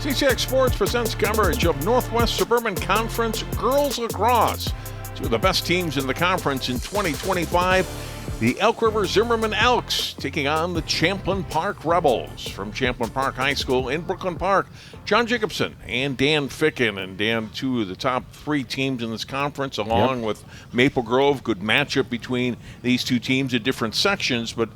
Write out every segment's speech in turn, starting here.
CCX Sports presents coverage of Northwest Suburban Conference Girls Lacrosse. Two of the best teams in the conference in 2025. The Elk River Zimmerman Elks taking on the Champlin Park Rebels from Champlin Park High School in Brooklyn Park. John Jacobson and Dan Ficken, and Dan, two of the top three teams in this conference, along with Maple Grove. Good matchup between these two teams in different sections, but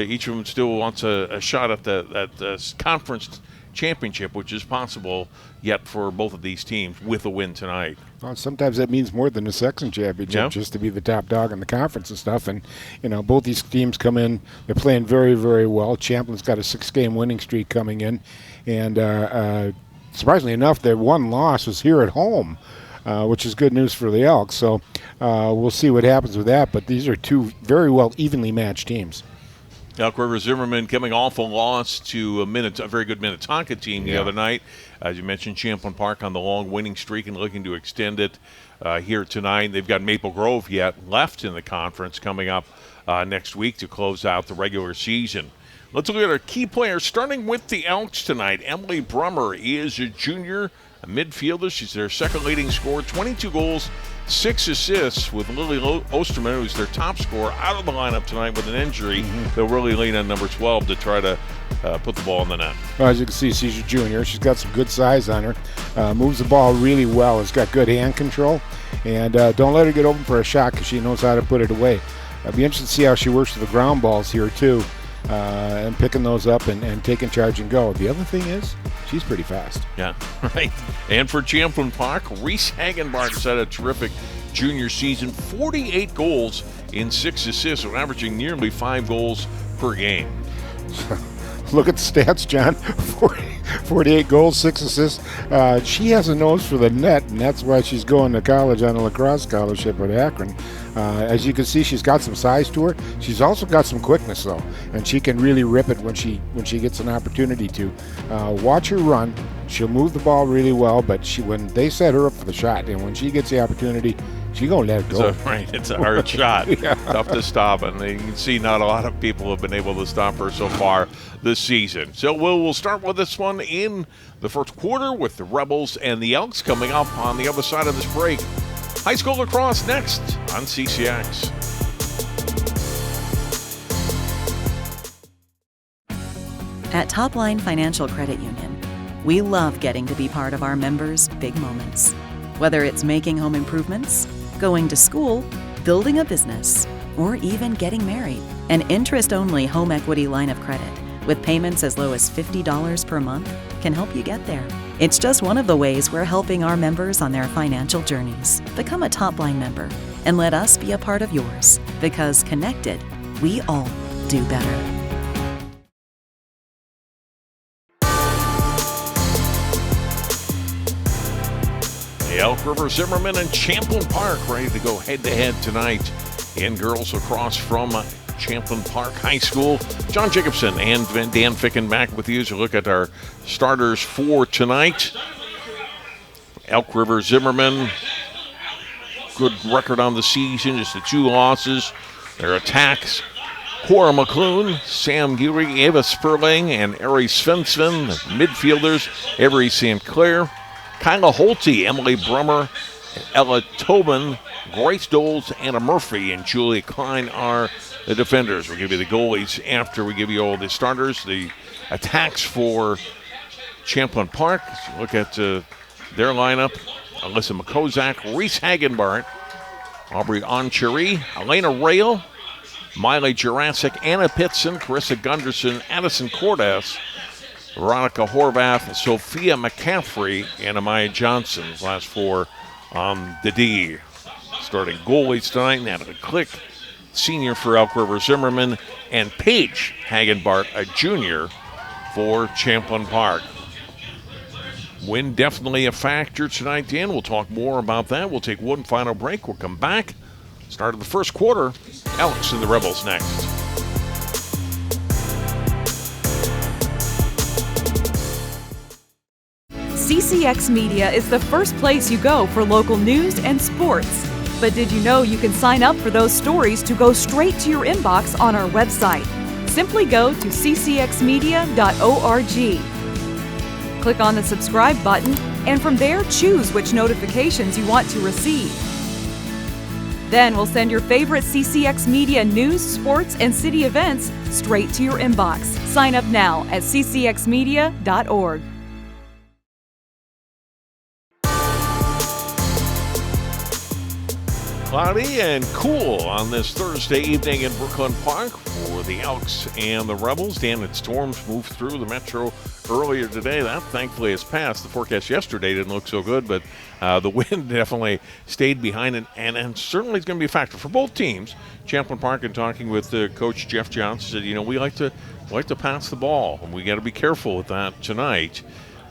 each of them still wants a shot at the conference championship, which is possible yet for both of these teams with a win tonight. Well, sometimes that means more than a section championship, just to be the top dog in the conference and stuff. And, you know, both these teams come in, they're playing very, very well. Champlin's got a 6-game winning streak coming in. And surprisingly enough, their one loss was here at home, which is good news for the Elks. So we'll see what happens with that. But these are two very well evenly matched teams. Elk River Zimmerman coming off a loss to a very good Minnetonka team the other night. As you mentioned, Champlin Park on the long winning streak and looking to extend it here tonight. They've got Maple Grove yet left in the conference coming up next week to close out the regular season. Let's look at our key players, starting with the Elks tonight. Emily Brummer is a junior, a midfielder. She's their second leading scorer, 22 goals, 6 assists, with Lily Osterman, who's their top scorer, out of the lineup tonight with an injury. They'll really lean on number 12 to try to put the ball in the net. Well, as you can see, she's a junior. She's got some good size on her. Moves the ball really well. Has got good hand control. And don't let her get open for a shot because she knows how to put it away. It'll be interesting to see how she works with the ground balls here, too, and picking those up and taking charge and go. The other thing is, she's pretty fast. Yeah, right. And for Champlin Park, Reese Hagenbart had a terrific junior season, 48 goals in 6 assists, averaging nearly 5 goals per game. Look at the stats, John. 48 goals, 6 assists. She has a nose for the net, and that's why she's going to college on a lacrosse scholarship at Akron. As you can see, she's got some size to her. She's also got some quickness, though, and she can really rip it when she gets an opportunity to. Watch her run. She'll move the ball really well, but when they set her up for the shot, and when she gets the opportunity, she's going to let it go. It's a hard shot. Tough to stop, and you can see not a lot of people have been able to stop her so far this season. So we'll start with this one in the first quarter with the Rebels and the Elks coming up on the other side of this break. High school lacrosse next on CCX. At Topline Financial Credit Union, we love getting to be part of our members' big moments. Whether it's making home improvements, going to school, building a business, or even getting married. An interest-only home equity line of credit with payments as low as $50 per month can help you get there. It's just one of the ways we're helping our members on their financial journeys. Become a Topline member and let us be a part of yours, because connected, we all do better. Elk River Zimmerman and Champlin Park ready to go head-to-head tonight in girls lacrosse from Champlin Park High School. John Jacobson and Dan Ficken back with you to look at our starters for tonight. Elk River Zimmerman, good record on the season, just the 2 losses. Their attacks, Cora McClune, Sam Geary, Ava Sperling, and Ari Svensson. The midfielders, Avery St. Clair, Kyla Holte, Emily Brummer, Ella Tobin, Grace Doles, Anna Murphy, and Julia Klein are the defenders. We'll give you the goalies after we give you all the starters. The attacks for Champlin Park. So look at their lineup. Alyssa McCozak, Reese Hagenbart, Aubrey Oncheri, Elena Rail, Miley Jurassic, Anna Pitson, Carissa Gunderson, Addison Cordes, Veronica Horvath, Sophia McCaffrey, and Amaya Johnson. Last 4 on the D. Starting goalies tonight, Natalie Click, senior for Elk River Zimmerman, and Paige Hagenbart, a junior for Champlin Park. Win definitely a factor tonight, Dan. We'll talk more about that. We'll take one final break. We'll come back. Start of the first quarter. Elks and the Rebels next. CCX Media is the first place you go for local news and sports. But did you know you can sign up for those stories to go straight to your inbox on our website? Simply go to ccxmedia.org. Click on the subscribe button, and from there, choose which notifications you want to receive. Then we'll send your favorite CCX Media news, sports, and city events straight to your inbox. Sign up now at ccxmedia.org. Cloudy and cool on this Thursday evening in Brooklyn Park for the Elks and the Rebels. Dan, had storms moved through the metro earlier today. That thankfully has passed. The forecast yesterday didn't look so good, but the wind definitely stayed behind, and certainly is going to be a factor for both teams. Champlin Park, and talking with Coach Jeff Johnson, said, we like to pass the ball, and we got to be careful with that tonight.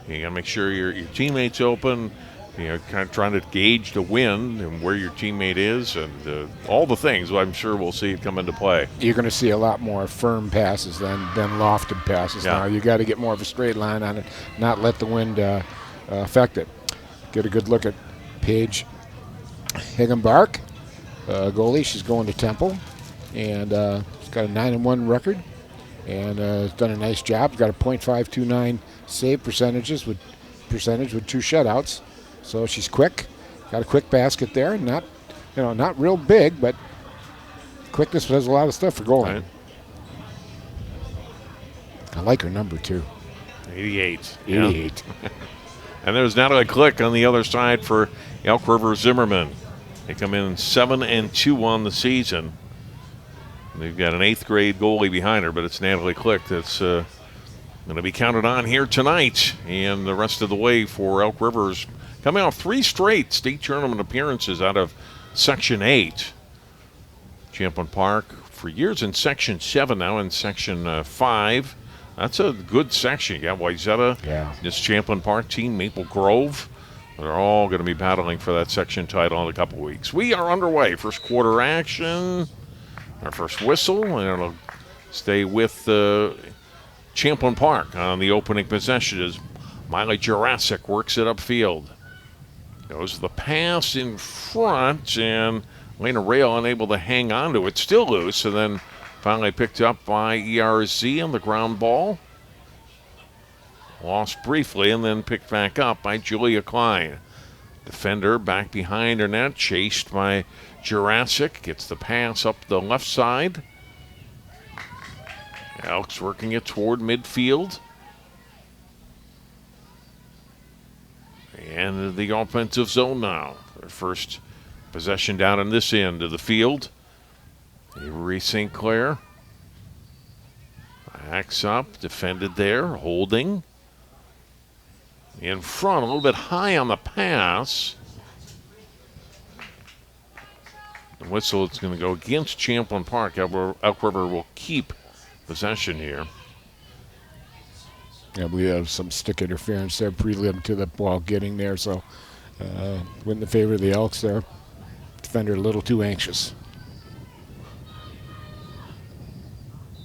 You got to make sure your teammates open. Kind of trying to gauge the wind and where your teammate is, and all the things. I'm sure we'll see it come into play. You're going to see a lot more firm passes than lofted passes now. You got to get more of a straight line on it, not let the wind affect it. Get a good look at Paige Higginbark, goalie. She's going to Temple, and she's got a 9-1 record, and has done a nice job. Got a .529 save percentage with 2 shutouts. So she's quick, got a quick basket there, not real big, but quickness does a lot of stuff for goalie. Right. I like her number too. 88. 88. Yeah. And there's Natalie Click on the other side for Elk River Zimmerman. They come in 7-2 on the season. They've got an 8th grade goalie behind her, but it's Natalie Click that's going to be counted on here tonight and the rest of the way for Elk River's. Coming off 3 straight state tournament appearances out of Section 8. Champlin Park for years in Section 7, now in Section 5. That's a good section. You got Wayzata, this Champlin Park team, Maple Grove. They're all going to be battling for that section title in a couple weeks. We are underway. First quarter action. Our first whistle. And it'll stay with Champlin Park on the opening possession as Miley Jurassic works it upfield. Goes the pass in front, and Lena Rail unable to hang on to it. Still loose, and then finally picked up by ERZ on the ground ball. Lost briefly, and then picked back up by Julia Klein. Defender back behind her net, chased by Jurassic. Gets the pass up the left side. Elks working it toward midfield. And the offensive zone now. Their first possession down in this end of the field. Avery St. Clair backs up, defended there, holding. In front, a little bit high on the pass. The whistle is going to go against Champlin Park. Elk River will keep possession here. Yeah, we have some stick interference there, prelim to the ball getting there, so went in the favor of the Elks there. Defender a little too anxious.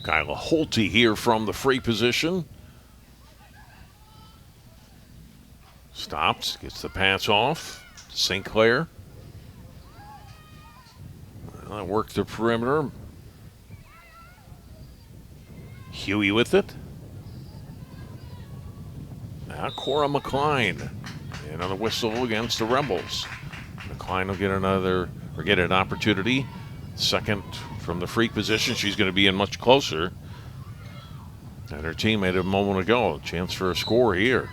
Kyla Holte here from the free position. Stops, gets the pass off. St. Clair. Well, that worked the perimeter. Huey with it. Now Cora McCline. Another whistle against the Rebels. McCline will get an opportunity. Second from the free position. She's going to be in much closer. And her teammate a moment ago. A chance for a score here.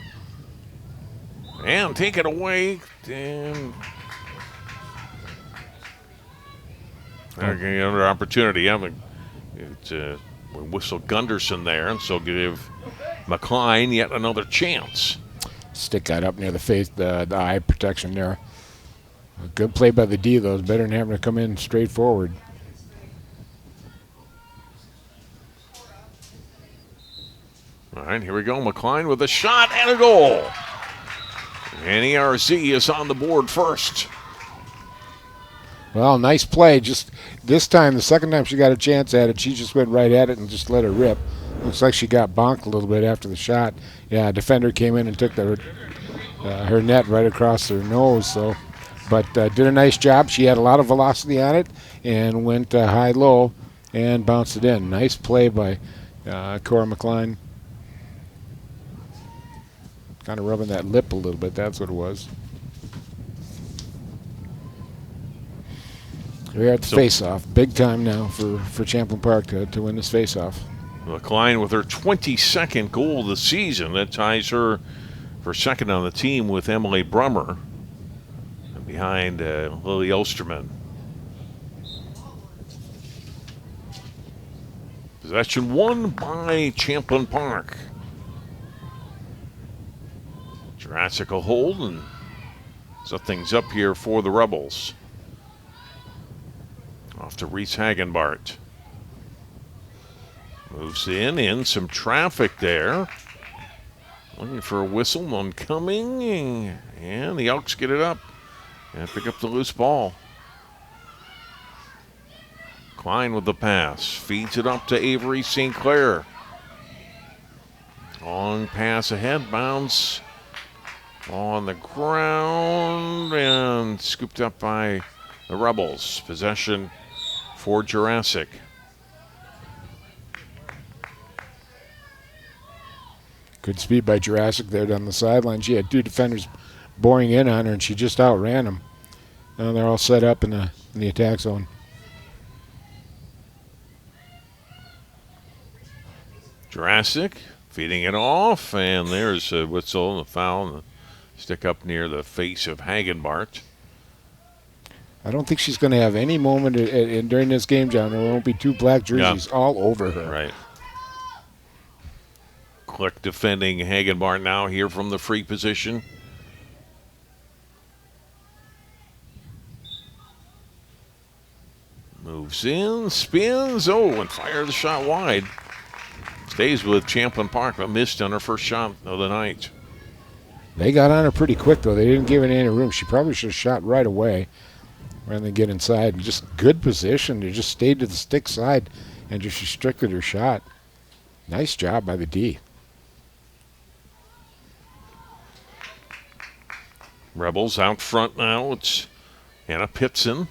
And take it away. And another opportunity. We whistle Gunderson there, and so give McCline yet another chance. Stick got up near the face, the eye protection there. A good play by the D, though. It's better than having to come in straight forward. All right, here we go. McCline with a shot and a goal. And ERC is on the board first. Well, nice play. Just this time, the second time she got a chance at it, she just went right at it and just let her rip. Looks like she got bonked a little bit after the shot. Yeah, defender came in and took her net right across her nose. So, but did a nice job. She had a lot of velocity on it and went high-low and bounced it in. Nice play by Cora McCline. Kind of rubbing that lip a little bit. That's what it was. We're at the face-off. Big time now for Champlin Park to win this face-off. McLean with her 22nd goal of the season. That ties her for second on the team with Emily Brummer. And behind Lily Osterman. Possession won by Champlin Park. Jurassic will hold and set things up here for the Rebels. Off to Reese Hagenbart. Moves in some traffic there. Looking for a whistle, one coming, and the Elks get it up and pick up the loose ball. Klein with the pass, feeds it up to Avery St. Clair. Long pass ahead, bounce on the ground and scooped up by the Rebels. Possession for Jurassic. Good speed by Jurassic there down the sideline. She had two defenders boring in on her, and she just outran them. Now they're all set up in the attack zone. Jurassic feeding it off, and there's a whistle and a foul and a stick up near the face of Hagenbart. I don't think she's going to have any moment during this game, John. There won't be two black jerseys all over her. Right. Click defending Hagenbart now here from the free position. Moves in, spins, and fires the shot wide. Stays with Champlin Park, but missed on her first shot of the night. They got on her pretty quick, though. They didn't give it any room. She probably should have shot right away rather than get inside. Just good position. They just stayed to the stick side and just restricted her shot. Nice job by the D. Rebels out front now. It's Anna Pitson.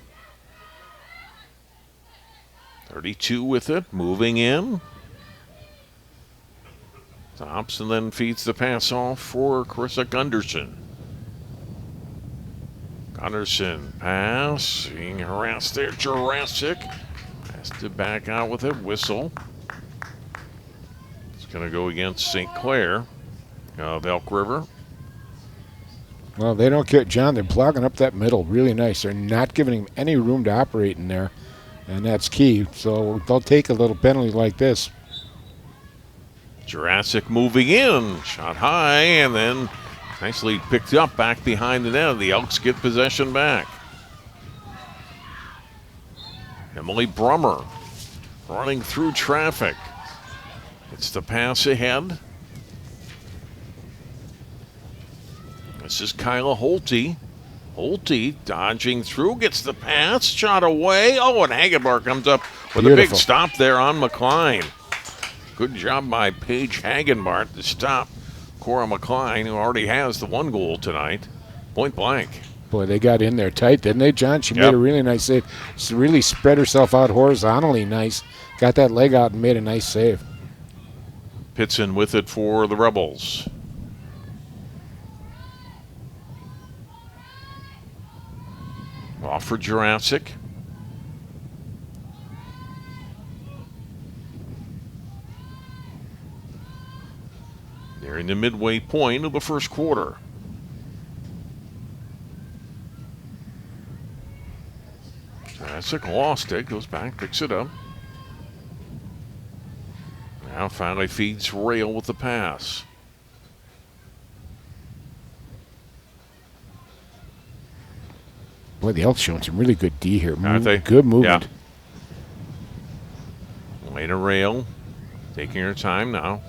32 with it, moving in. Stops and then feeds the pass off for Carissa Gunderson. Gunderson pass, being harassed there. Jurassic has to back out with it. Whistle. It's going to go against St. Clair of Elk River. Well, they don't care, John. They're blocking up that middle really nice. They're not giving him any room to operate in there, and that's key. So they'll take a little penalty like this. Jurassic moving in, shot high, and then nicely picked up back behind the net. The Elks get possession back. Emily Brummer running through traffic. It's the pass ahead. This is Kyla Holte. Holte dodging through, gets the pass, shot away. And Hagenbart comes up with a big stop there on McLean. Good job by Paige Hagenbart to stop Cora McLean, who already has the one goal tonight. Point blank. Boy, they got in there tight, didn't they, John? She made a really nice save. She really spread herself out horizontally nice. Got that leg out and made a nice save. Pitson with it for the Rebels. Off for Jurassic. They're in the midway point of the first quarter. Jurassic lost it, goes back, picks it up. Now finally feeds Rail with the pass. Boy, the Elks showing some really good D here. Aren't they? Good movement. Yeah. Lena Rail taking her time now.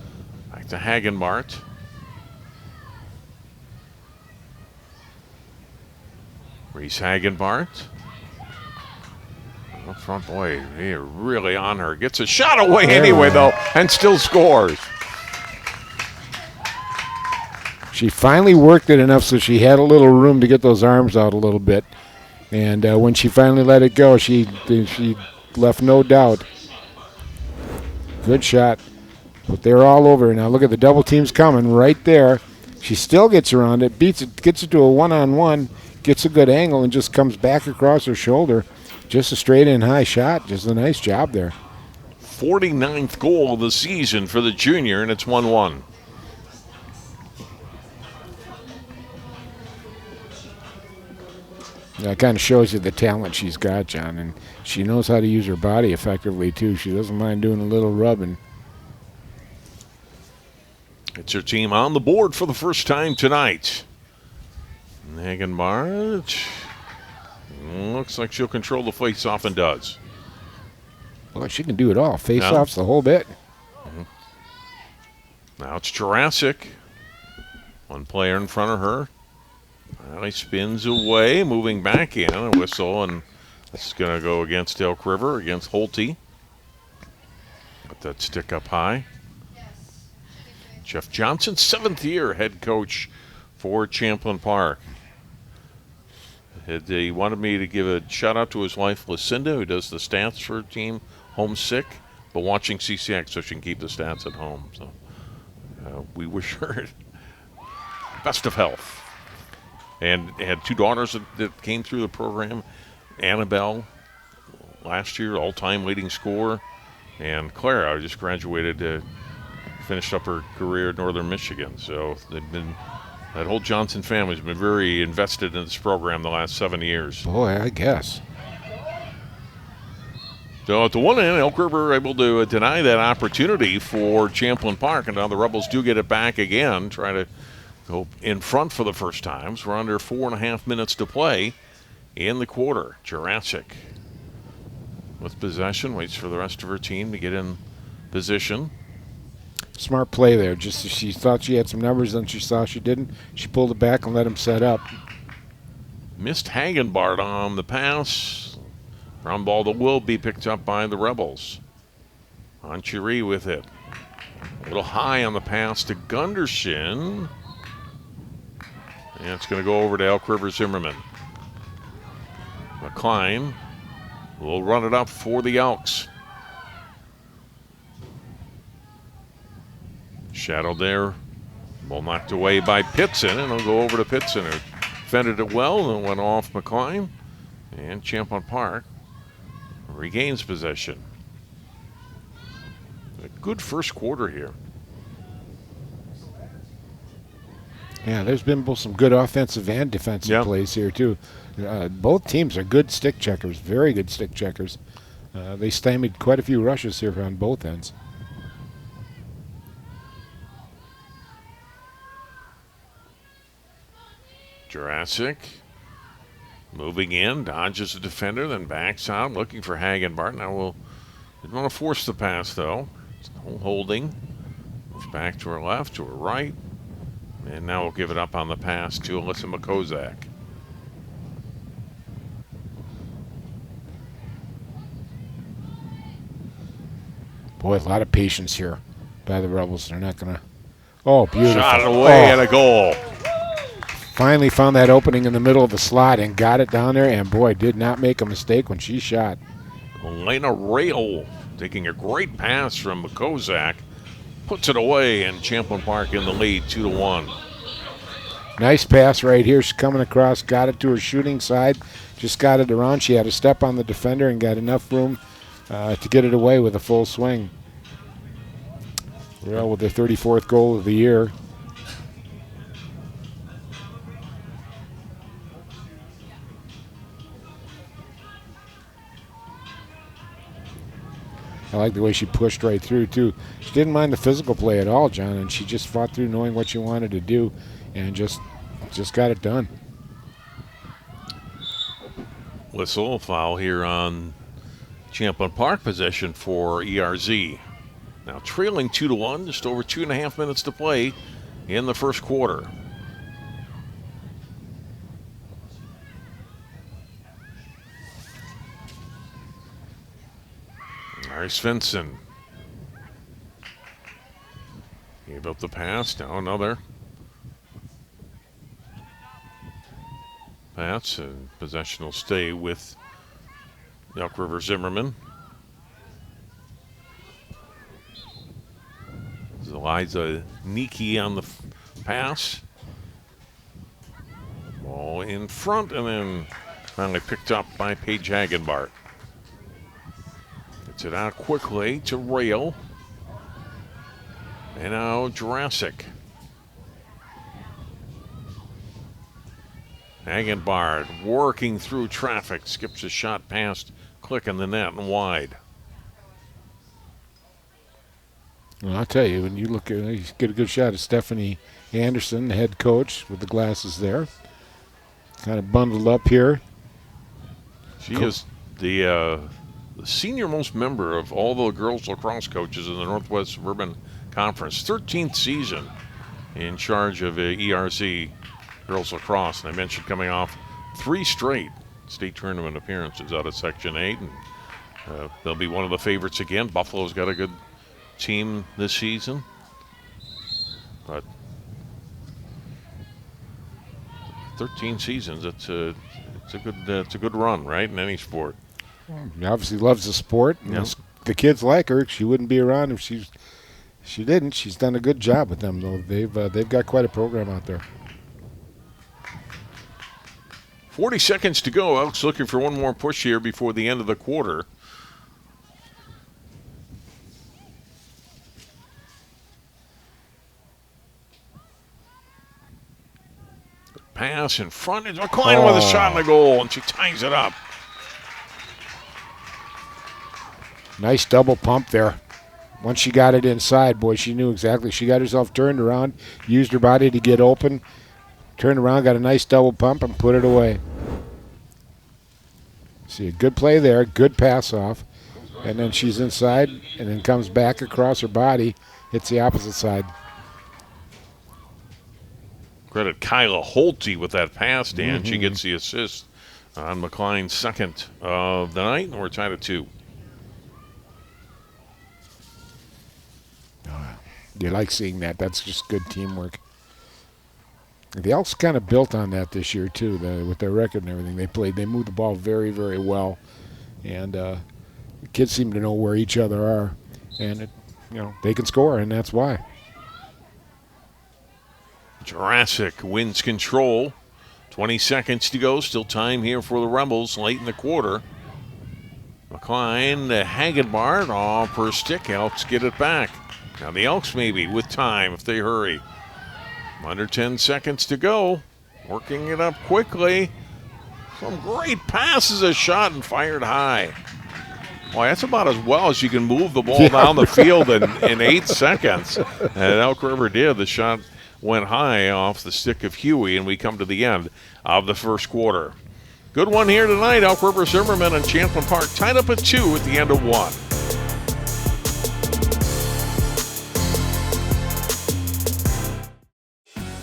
Back to Hagenbart. Reese Hagenbart. Up front, boy, they're really on her. Gets a shot away anyway, though, and still scores. She finally worked it enough so she had a little room to get those arms out a little bit. And when she finally let it go, she left no doubt. Good shot. But they're all over. Now look at the double teams coming right there. She still gets around it, beats it, gets it to a one-on-one, gets a good angle, and just comes back across her shoulder. Just a straight-in high shot. Just a nice job there. 49th goal of the season for the junior, and it's 1-1. That kind of shows you the talent she's got, John, and she knows how to use her body effectively, too. She doesn't mind doing a little rubbing. It's her team on the board for the first time tonight. Hagenbart looks like she'll control the face-off and does. Well, she can do it all. Face-offs, the whole bit. Now it's Jurassic. One player in front of her. He spins away, moving back in. A whistle, and this is going to go against Elk River, against Holte. Got that stick up high. Jeff Johnson, 7th year head coach for Champlin Park. He wanted me to give a shout out to his wife, Lucinda, who does the stats for her team, homesick, but watching CCX so she can keep the stats at home. So we wish her best of health. And had 2 daughters that came through the program. Annabelle, last year, all-time leading scorer. And Clara just graduated, finished up her career at Northern Michigan. So they've been, that whole Johnson family's been very invested in this program the last 7 years. Boy, I guess. So at the one end, Elk River able to deny that opportunity for Champlin Park. And now the Rebels do get it back again, try to go in front for the first time. So we're under 4.5 minutes to play in the quarter. Jurassic with possession, waits for the rest of her team to get in position. Smart play there. Just as she thought she had some numbers, then she saw she didn't. She pulled it back and let him set up. Missed Hagenbart on the pass. Ground ball that will be picked up by the Rebels. Anchiri with it. A little high on the pass to Gunderson. And it's going to go over to Elk River Zimmerman. McCline will run it up for the Elks. Shadowed there. Ball knocked away by Pitson, and it'll go over to Pitson, who defended it well and went off McCline. And Champlin Park regains possession. A good first quarter here. Yeah, there's been both some good offensive and defensive plays here, too. Both teams are good stick checkers, very good stick checkers. They stymied quite a few rushes here on both ends. Jurassic moving in, dodges a defender, then backs out, looking for Hagenbart. Now didn't want to force the pass, though. Still holding. Moves back to her left, to her right. And now we'll give it up on the pass to Alyssa McCozak. Boy, a lot of patience here by the Rebels. They're not going to... Oh, beautiful. Shot it away and a goal. Finally found that opening in the middle of the slot and got it down there. And, boy, did not make a mistake when she shot. Elena Rail taking a great pass from McCozak. Puts it away, and Champlin Park in the lead, 2-1. Nice pass right here. She's coming across, got it to her shooting side, just got it around. She had to step on the defender and got enough room to get it away with a full swing. Well, with their 34th goal of the year. I like the way she pushed right through, too. She didn't mind the physical play at all, John, and she just fought through knowing what she wanted to do and just got it done. Whistle, foul here on Champlin Park, possession for ERZ. Now trailing 2-1, just over 2.5 minutes to play in the first quarter. There's Svensson. Gave up the pass. Now another pass, and possession will stay with Elk River Zimmerman. Eliza Niki on the pass. in front and then finally picked up by Paige Hagenbart. Gets it out quickly to Rail. And now Jurassic. Hagenbart working through traffic, skips a shot past Click in the net and wide. Well, I'll tell you, when you look at it, you get a good shot of Stephanie Anderson, the head coach, with the glasses there. Kind of bundled up here. She is the senior most member of all the girls lacrosse coaches in the Northwest Suburban Conference. 13th season in charge of ERC girls lacrosse. And I mentioned coming off 3 straight state tournament appearances out of Section 8. And they'll be one of the favorites again. Buffalo's got a good team this season. But 13 seasons, it's a good run, right, in any sport. He obviously loves the sport. And Yep. the kids like her. She wouldn't be around if she didn't. She's done a good job with them, though. They've got quite a program out there. 40 seconds to go. Elks looking for one more push here before the end of the quarter. Pass in front. It's McClain with a shot on the goal, and she ties it up. Nice double pump there. Once she got it inside, boy, she knew exactly. She got herself turned around, used her body to get open, turned around, got a nice double pump, and put it away. See, a good play there, good pass off. And then she's inside, and then comes back across her body, hits the opposite side. Credit Kyla Holte with that pass, Dan. She gets the assist on McClain's second of the night, and we're tied at 2. You like seeing that. That's just good teamwork. The Elks kind of built on that this year, too, with their record and everything. They moved the ball very, very well. And the kids seem to know where each other are. And, they can score, and that's why. Jurassic wins control. 20 seconds to go. Still time here for the Rebels late in the quarter. McClain, Hagenbart off her stick. Elks get it back. Now the Elks maybe with time if they hurry. Under 10 seconds to go. Working it up quickly. Some great passes, a shot, and fired high. Boy, that's about as well as you can move the ball down the field in 8 seconds. And Elk River did. The shot went high off the stick of Huey, and we come to the end of the first quarter. Good one here tonight. Elk River Zimmerman and Champlin Park tied up at 2 at the end of 1.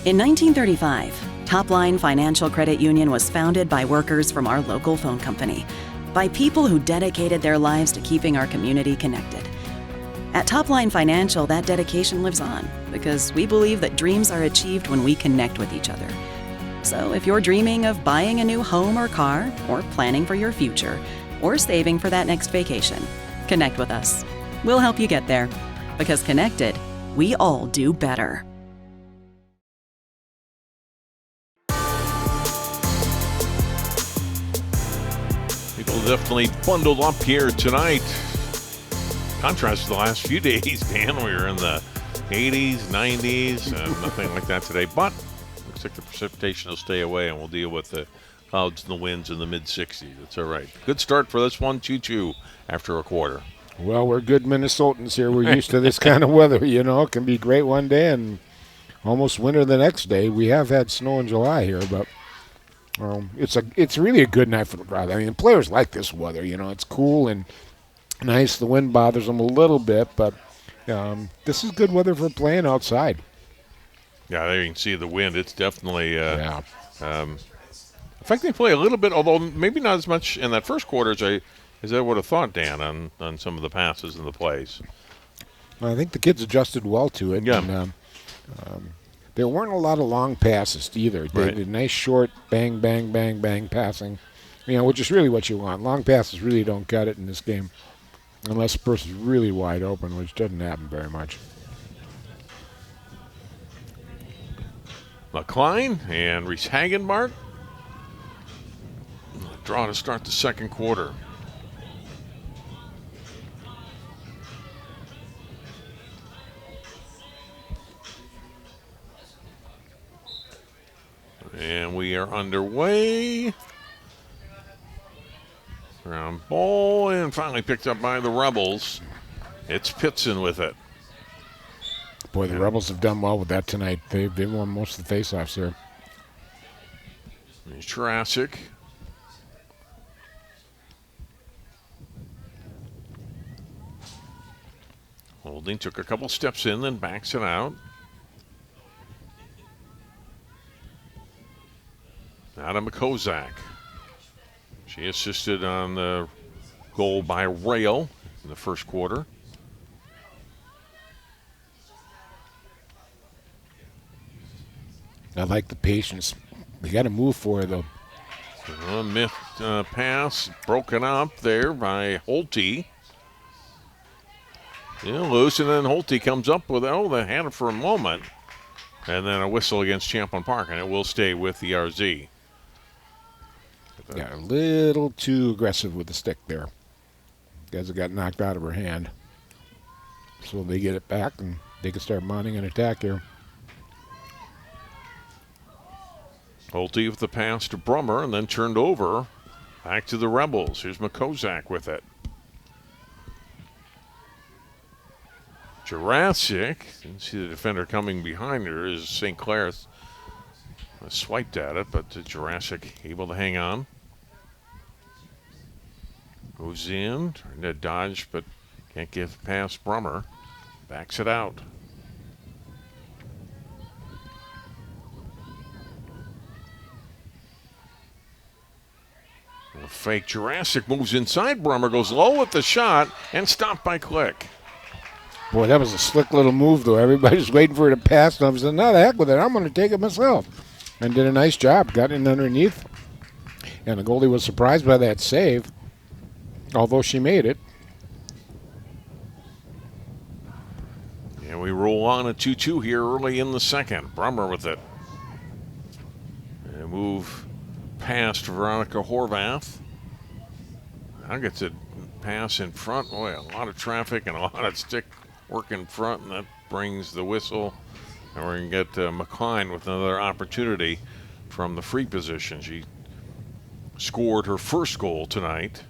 In 1935, Topline Financial Credit Union was founded by workers from our local phone company, by people who dedicated their lives to keeping our community connected. At Topline Financial, that dedication lives on because we believe that dreams are achieved when we connect with each other. So if you're dreaming of buying a new home or car, or planning for your future, or saving for that next vacation, connect with us. We'll help you get there. Because connected, we all do better. People definitely bundled up here tonight. Contrast to the last few days, Dan. We were in the 80s, 90s, and nothing like that today. But looks like the precipitation will stay away, and we'll deal with the clouds and the winds in the mid-60s. It's all right. Good start for this one, 2-2 after a quarter. Well, we're good Minnesotans here. We're used to this kind of weather, It can be great one day and almost winter the next day. We have had snow in July here, but it's really a good night for the crowd. I mean, players like this weather, It's cool and nice. The wind bothers them a little bit, but this is good weather for playing outside. Yeah, there you can see the wind. It's definitely Yeah. in fact, they play a little bit, although maybe not as much in that first quarter as I would have thought, Dan, on some of the passes and the plays. I think the kids adjusted well to it. Yeah. And, there weren't a lot of long passes either. They Right. did nice short bang, bang, bang, bang passing, which is really what you want. Long passes really don't cut it in this game unless the person's really wide open, which doesn't happen very much. McClain and Reese Hagenbart draw to start the second quarter. And we are underway. Ground ball, and finally picked up by the Rebels. It's Pitson with it. Boy, the Rebels have done well with that tonight. They've won most of the faceoffs here. There's Jurassic. Holding, took a couple steps in, then backs it out. Now to Makozak. She assisted on the goal by rail in the first quarter. I like the patience. They got to move for her, though. Missed pass broken up there by Holte. Loose, and then Holte comes up with, they had it for a moment. And then a whistle against Champlin Park, and it will stay with the RZ. Got a little too aggressive with the stick there. Guys have got knocked out of her hand. So they get it back, and they can start mounting an attack here. Holte with the pass to Brummer, and then turned over. Back to the Rebels. Here's Makozak with it. Jurassic, didn't see the defender coming behind her as St. Clair swiped at it, but Jurassic able to hang on. Goes in, trying to dodge, but can't get past Brummer. Backs it out. A fake Jurassic moves inside. Brummer goes low with the shot and stopped by Click. Boy, that was a slick little move, though. Everybody's waiting for her to pass, and I was like, no, the heck with it. I'm going to take it myself. And did a nice job. Got in underneath. And the goalie was surprised by that save, although she made it. And we roll on a 2-2 here early in the second. Brummer with it. And move past Veronica Horvath. Now gets a pass in front. Boy, a lot of traffic and a lot of stick work in front, and that brings the whistle. And we're going to get McCline with another opportunity from the free position. She scored her first goal tonight.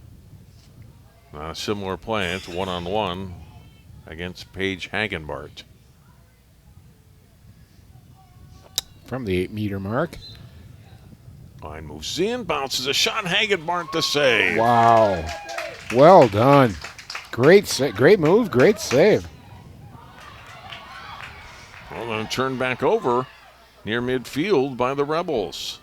A similar play. It's one-on-one against Paige Hagenbart. From the 8-meter mark. Line moves in, bounces a shot. Hagenbart to save. Wow. Well done. Great move, great save. Well, then turned back over near midfield by the Rebels.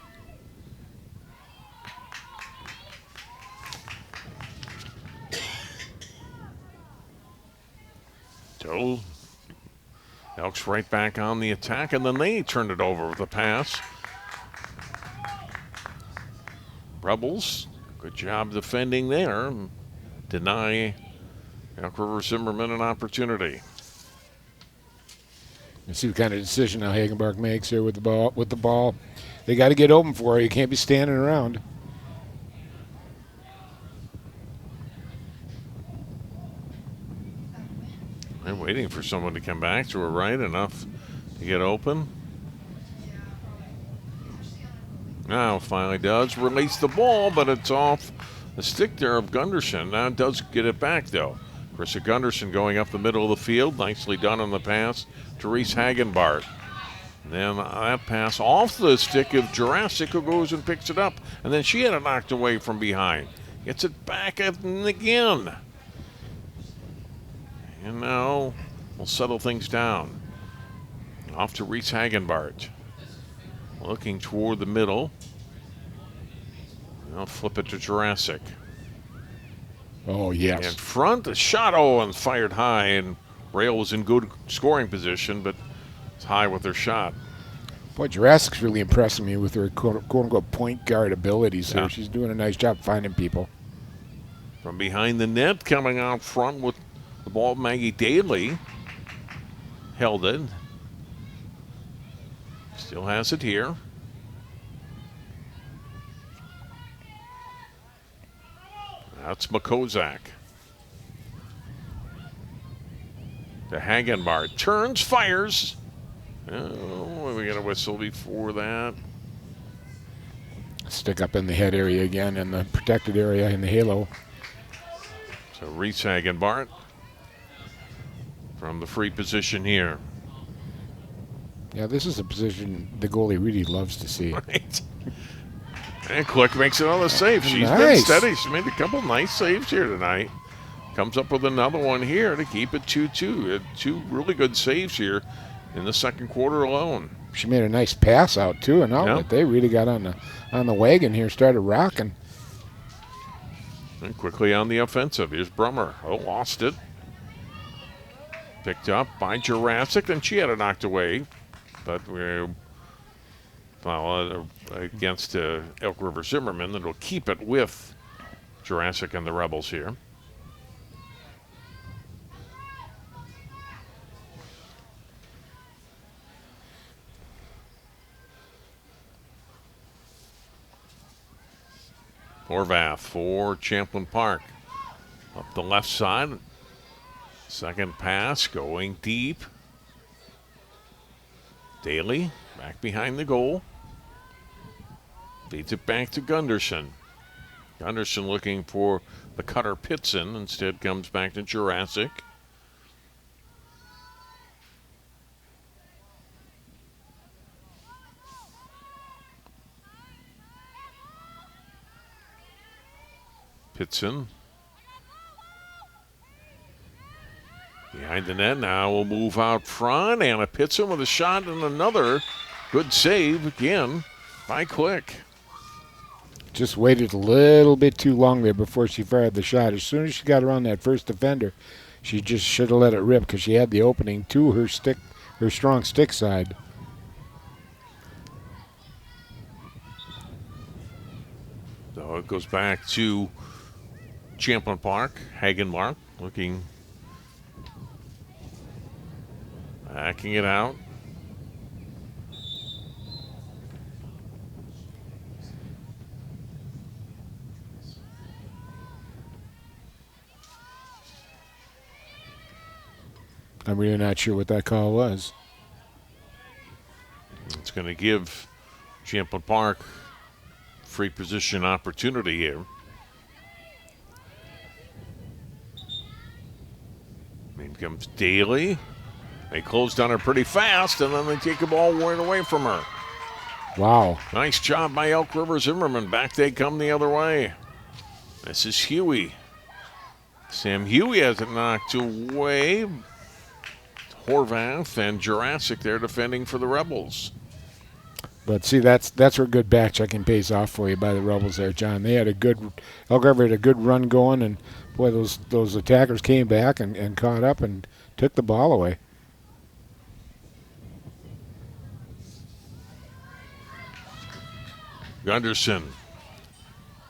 So Elks right back on the attack, and then they turned it over with a pass. Rebels, good job defending there. Deny Elk River Zimmerman an opportunity. You see the kind of decision now Hagenbach makes here with the ball. They got to get open for her. You can't be standing around. They're waiting for someone to come back to her right enough to get open. Now finally does release the ball, but it's off the stick there of Gunderson. Now does get it back though. Krista Gunderson going up the middle of the field. Nicely done on the pass to Reese Hagenbart. And then that pass off the stick of Jurassic, who goes and picks it up. And then she had it knocked away from behind. Gets it back again. And now we'll settle things down. Off to Reese Hagenbart. Looking toward the middle. I'll flip it to Jurassic. Oh, yes. In front, a shot, and fired high, and Rail was in good scoring position, but it's high with her shot. Boy, Jurassic's really impressing me with her quote-unquote point guard abilities here. She's doing a nice job finding people. From behind the net, coming out front with the ball, Maggie Daly held it. Still has it here. That's Makozak. To Hagenbart. Turns, fires. Oh, we got a whistle before that. Stick up in the head area again, in the protected area in the halo. So Reese Hagenbart from the free position here. Yeah, this is a position the goalie really loves to see. Right. And Click makes another save. She's been Nice. steady. She made a couple nice saves here tonight. Comes up with another one here to keep it 2-2. Two really good saves here in the second quarter alone. She made a nice pass out too, and outlet. Yep. They really got on the wagon here, started rocking. And quickly on the offensive. Here's Brummer. Oh, lost it. Picked up by Jurassic, and she had it knocked away. But we're against Elk River Zimmerman, that'll keep it with Jurassic and the Rebels here. Horvath for Champlin Park. Up the left side. Second pass going deep. Daly back behind the goal. Feeds it back to Gunderson. Gunderson looking for the cutter Pitson. Instead comes back to Jurassic. Pitson. Behind the net now will move out front. Anna Pitson with a shot and another good save again by Click. Just waited a little bit too long there before she fired the shot. As soon as she got around that first defender, she just should have let it rip because she had the opening to her strong stick side. So it goes back to Champlin Park. Hagenmark looking, backing it out. I'm really not sure what that call was. It's going to give Champlin Park free position opportunity here. In comes Daly. They closed on her pretty fast, and then they take the ball right away from her. Wow. Nice job by Elk River Zimmerman. Back they come the other way. This is Huey. Sam Huey has it knocked away. Horvath and Jurassic there defending for the Rebels. But see, that's where good back checking pays off for you by the Rebels there, John. They had Elk River had a good run going, and boy, those attackers came back and caught up and took the ball away. Gunderson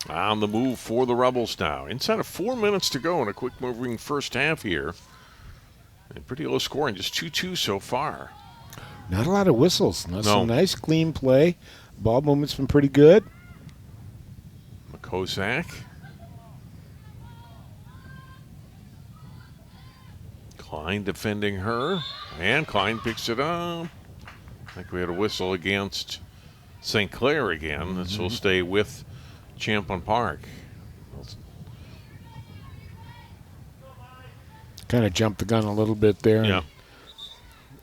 on the move for the Rebels now. Inside of 4 minutes to go in a quick moving first half here. And pretty low scoring, just 2-2 so far. Not a lot of whistles. No. Some nice, clean play. Ball movement's been pretty good. Makozak. Klein defending her. And Klein picks it up. I think we had a whistle against St. Clair again. This will stay with Champlin Park. Kind of jumped the gun a little bit there. Yeah.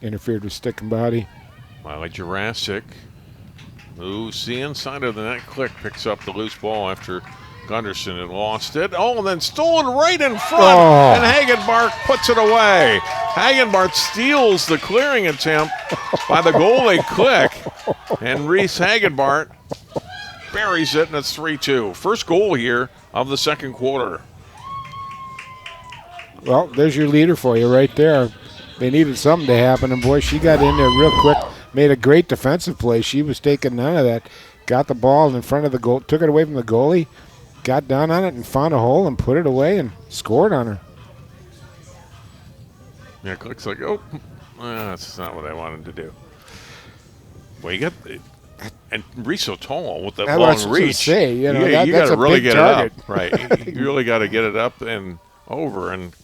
Interfered with stick and body. Miley Jurassic moves the inside of the net. Click picks up the loose ball after Gunderson had lost it. Oh, and then stolen right in front. Oh. And Hagenbart puts it away. Hagenbart steals the clearing attempt by the goalie Click. And Reese Hagenbart buries it, and it's 3-2. First goal here of the second quarter. Well, there's your leader for you right there. They needed something to happen, and boy, she got in there real quick, made a great defensive play. She was taking none of that. Got the ball in front of the goal, took it away from the goalie, got down on it and found a hole and put it away and scored on her. Yeah, Click's like, oh, that's not what I wanted to do. Well, you got And Reese so tall with that That's long what I was gonna reach. say, you know, you that's got to a really big get target. it up. Right. You really got to get it up and over. And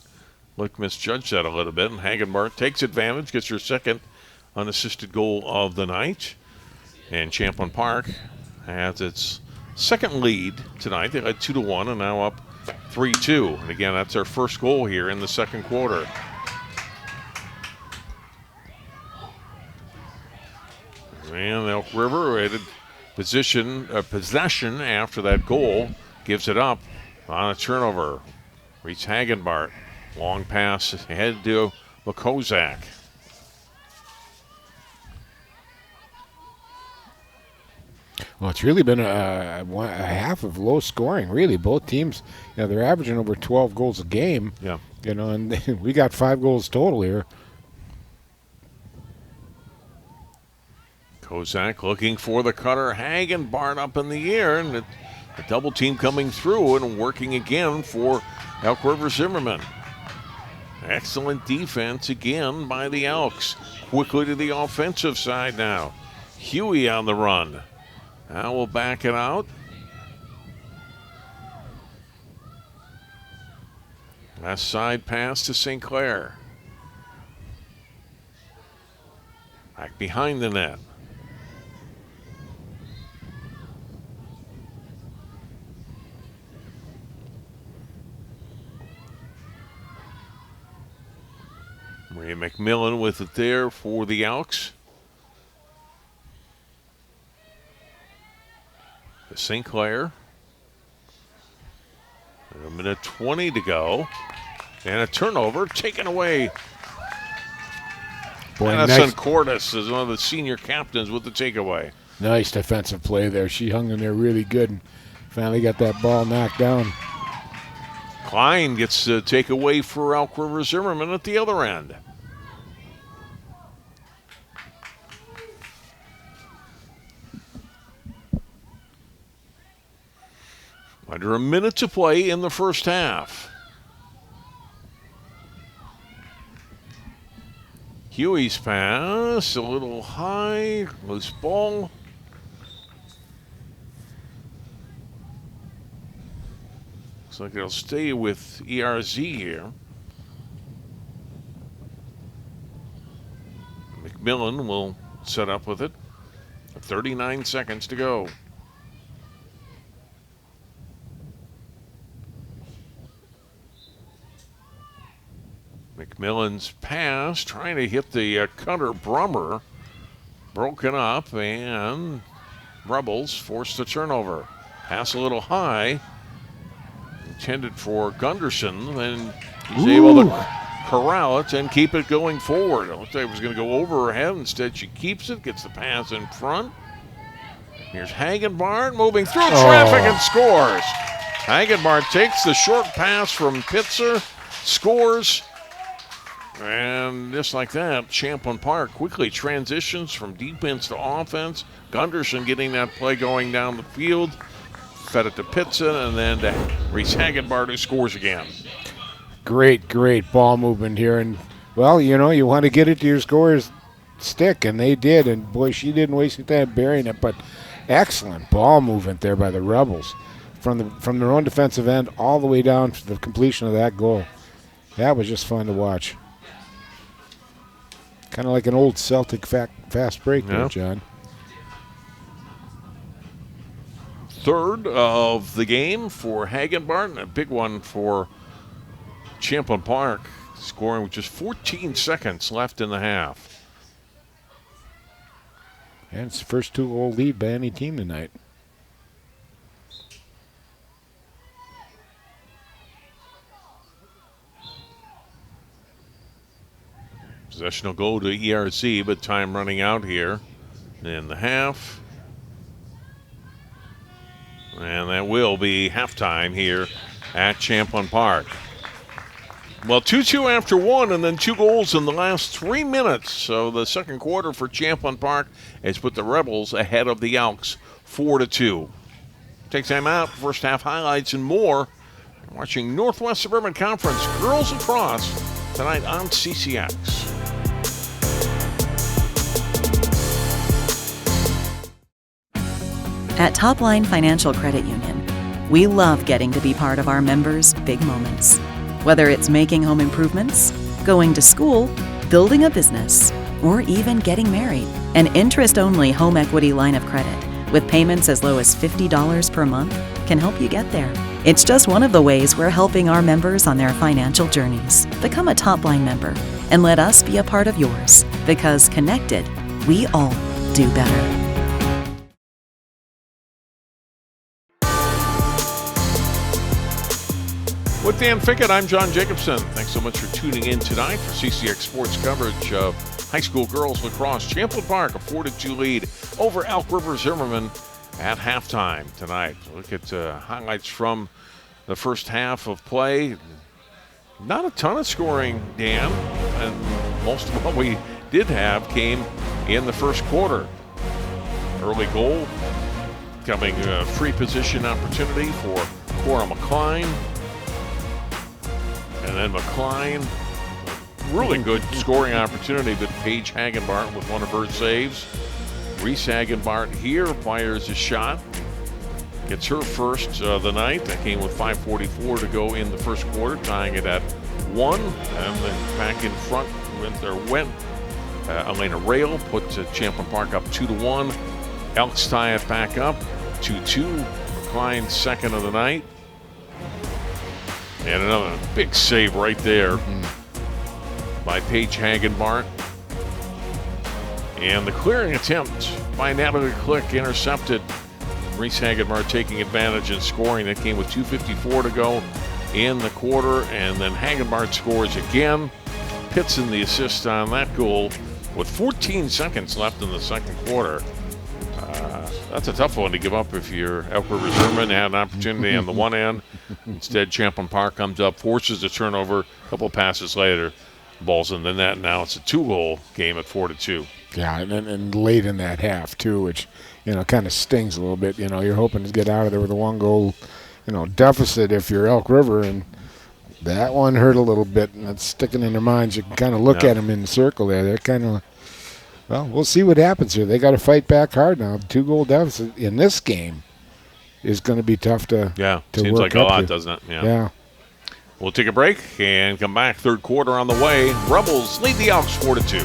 look, misjudged that a little bit. And Hagenbart takes advantage, gets her second unassisted goal of the night. And Champlin Park has its second lead tonight. They led 2-1 and now up 3-2. And again, that's their first goal here in the second quarter. And Elk River had possession after that goal, gives it up on a turnover. Reach Hagenbart. Long pass ahead to Makozak. Well, it's really been a half of low scoring, really. Both teams, they're averaging over 12 goals a game. Yeah. And we got 5 goals total here. Kozak looking for the cutter. Hagenbart up in the air, and the double team coming through and working again for Elk River Zimmerman. Excellent defense again by the Elks. Quickly to the offensive side now. Huey on the run. Now we'll back it out. Last side pass to St. Clair. Back behind the net. Maria McMillan with it there for the Elks. To St. Clair. And 1:20 to go. And a turnover taken away. Boy, Madison Cordes is one of the senior captains with the takeaway. Nice defensive play there. She hung in there really good and finally got that ball knocked down. Klein gets the takeaway for Elk River Zimmerman at the other end. Under a minute to play in the first half. Huey's pass, a little high, loose ball. Looks like it'll stay with ERZ here. McMillan will set up with it. 39 seconds to go. McMillan's pass trying to hit the cutter Brummer. Broken up, and Rebels forced the turnover. Pass a little high. Intended for Gunderson, and he's able to corral it and keep it going forward. It looked like it was going to go over her head. Instead, she keeps it, gets the pass in front. Here's Hagenbart moving through traffic and scores. Hagenbart takes the short pass from Pitzer, scores. And just like that, Champlin Park quickly transitions from defense to offense. Gunderson getting that play going down the field. Fed it to Pitson, and then to Reese Hagenbart, who scores again. Great ball movement here. And, well, you want to get it to your scorer's stick, and they did. And, boy, she didn't waste any time burying it. But excellent ball movement there by the Rebels from their own defensive end all the way down to the completion of that goal. That was just fun to watch. Kind of like an old Celtic fast break there, John. Third of the game for Hagenbart, and a big one for Champlin Park, scoring with just 14 seconds left in the half. And it's the first 2-goal lead by any team tonight. Possession will go to ERC, but time running out here in the half. And that will be halftime here at Champlin Park. Well, 2-2 after one, and then 2 goals in the last 3 minutes. So the second quarter for Champlin Park has put the Rebels ahead of the Elks 4-2. Take time out, first half highlights and more. Watching Northwest Suburban Conference Girls Lacrosse tonight on CCX. At Topline Financial Credit Union, we love getting to be part of our members' big moments. Whether it's making home improvements, going to school, building a business, or even getting married. An interest-only home equity line of credit with payments as low as $50 per month can help you get there. It's just one of the ways we're helping our members on their financial journeys. Become a Topline member and let us be a part of yours, because connected, we all do better. With Dan Fickett, I'm John Jacobson. Thanks so much for tuning in tonight for CCX Sports coverage of high school girls lacrosse. Champlin Park, a 4-2 lead over Elk River Zimmerman at halftime tonight. Look at highlights from the first half of play. Not a ton of scoring, Dan, and most of what we did have came in the first quarter. Early goal coming free position opportunity for Cora McCline. And then McCline, really good scoring opportunity, but Paige Hagenbart with one of her saves. Reese Hagenbart here fires a shot. Gets her first the night. That came with 5:44 to go in the first quarter, tying it at 1. And then back in front went Elena Rail, put Champlin Park up 2-1. Elks tie it back up 2-2. McCline's second of the night. And another big save right there by Paige Hagenbart. And the clearing attempt by Natalie Click intercepted. Reese Hagenbart taking advantage and scoring. That came with 2:54 to go in the quarter. And then Hagenbart scores again. Pitson the assist on that goal with 14 seconds left in the second quarter. That's a tough one to give up if you're Elk River Zimmerman. Had an opportunity on the one end. Instead, Champlin Park comes up, forces a turnover. A couple of passes later, ball's in the net. Now it's a 2-goal game at 4-2. Yeah, and late in that half, too, which, kind of stings a little bit. You're hoping to get out of there with a 1-goal, deficit if you're Elk River. And that one hurt a little bit, and that's sticking in their minds. You can kind of look at them in the circle there. They're kind of... Well, we'll see what happens here. They got to fight back hard now. 2-goal deficit in this game is going to be tough to seems work like a lot, to. doesn't it? Yeah. We'll take a break and come back. Third quarter on the way. Rebels lead the Elks 4-2.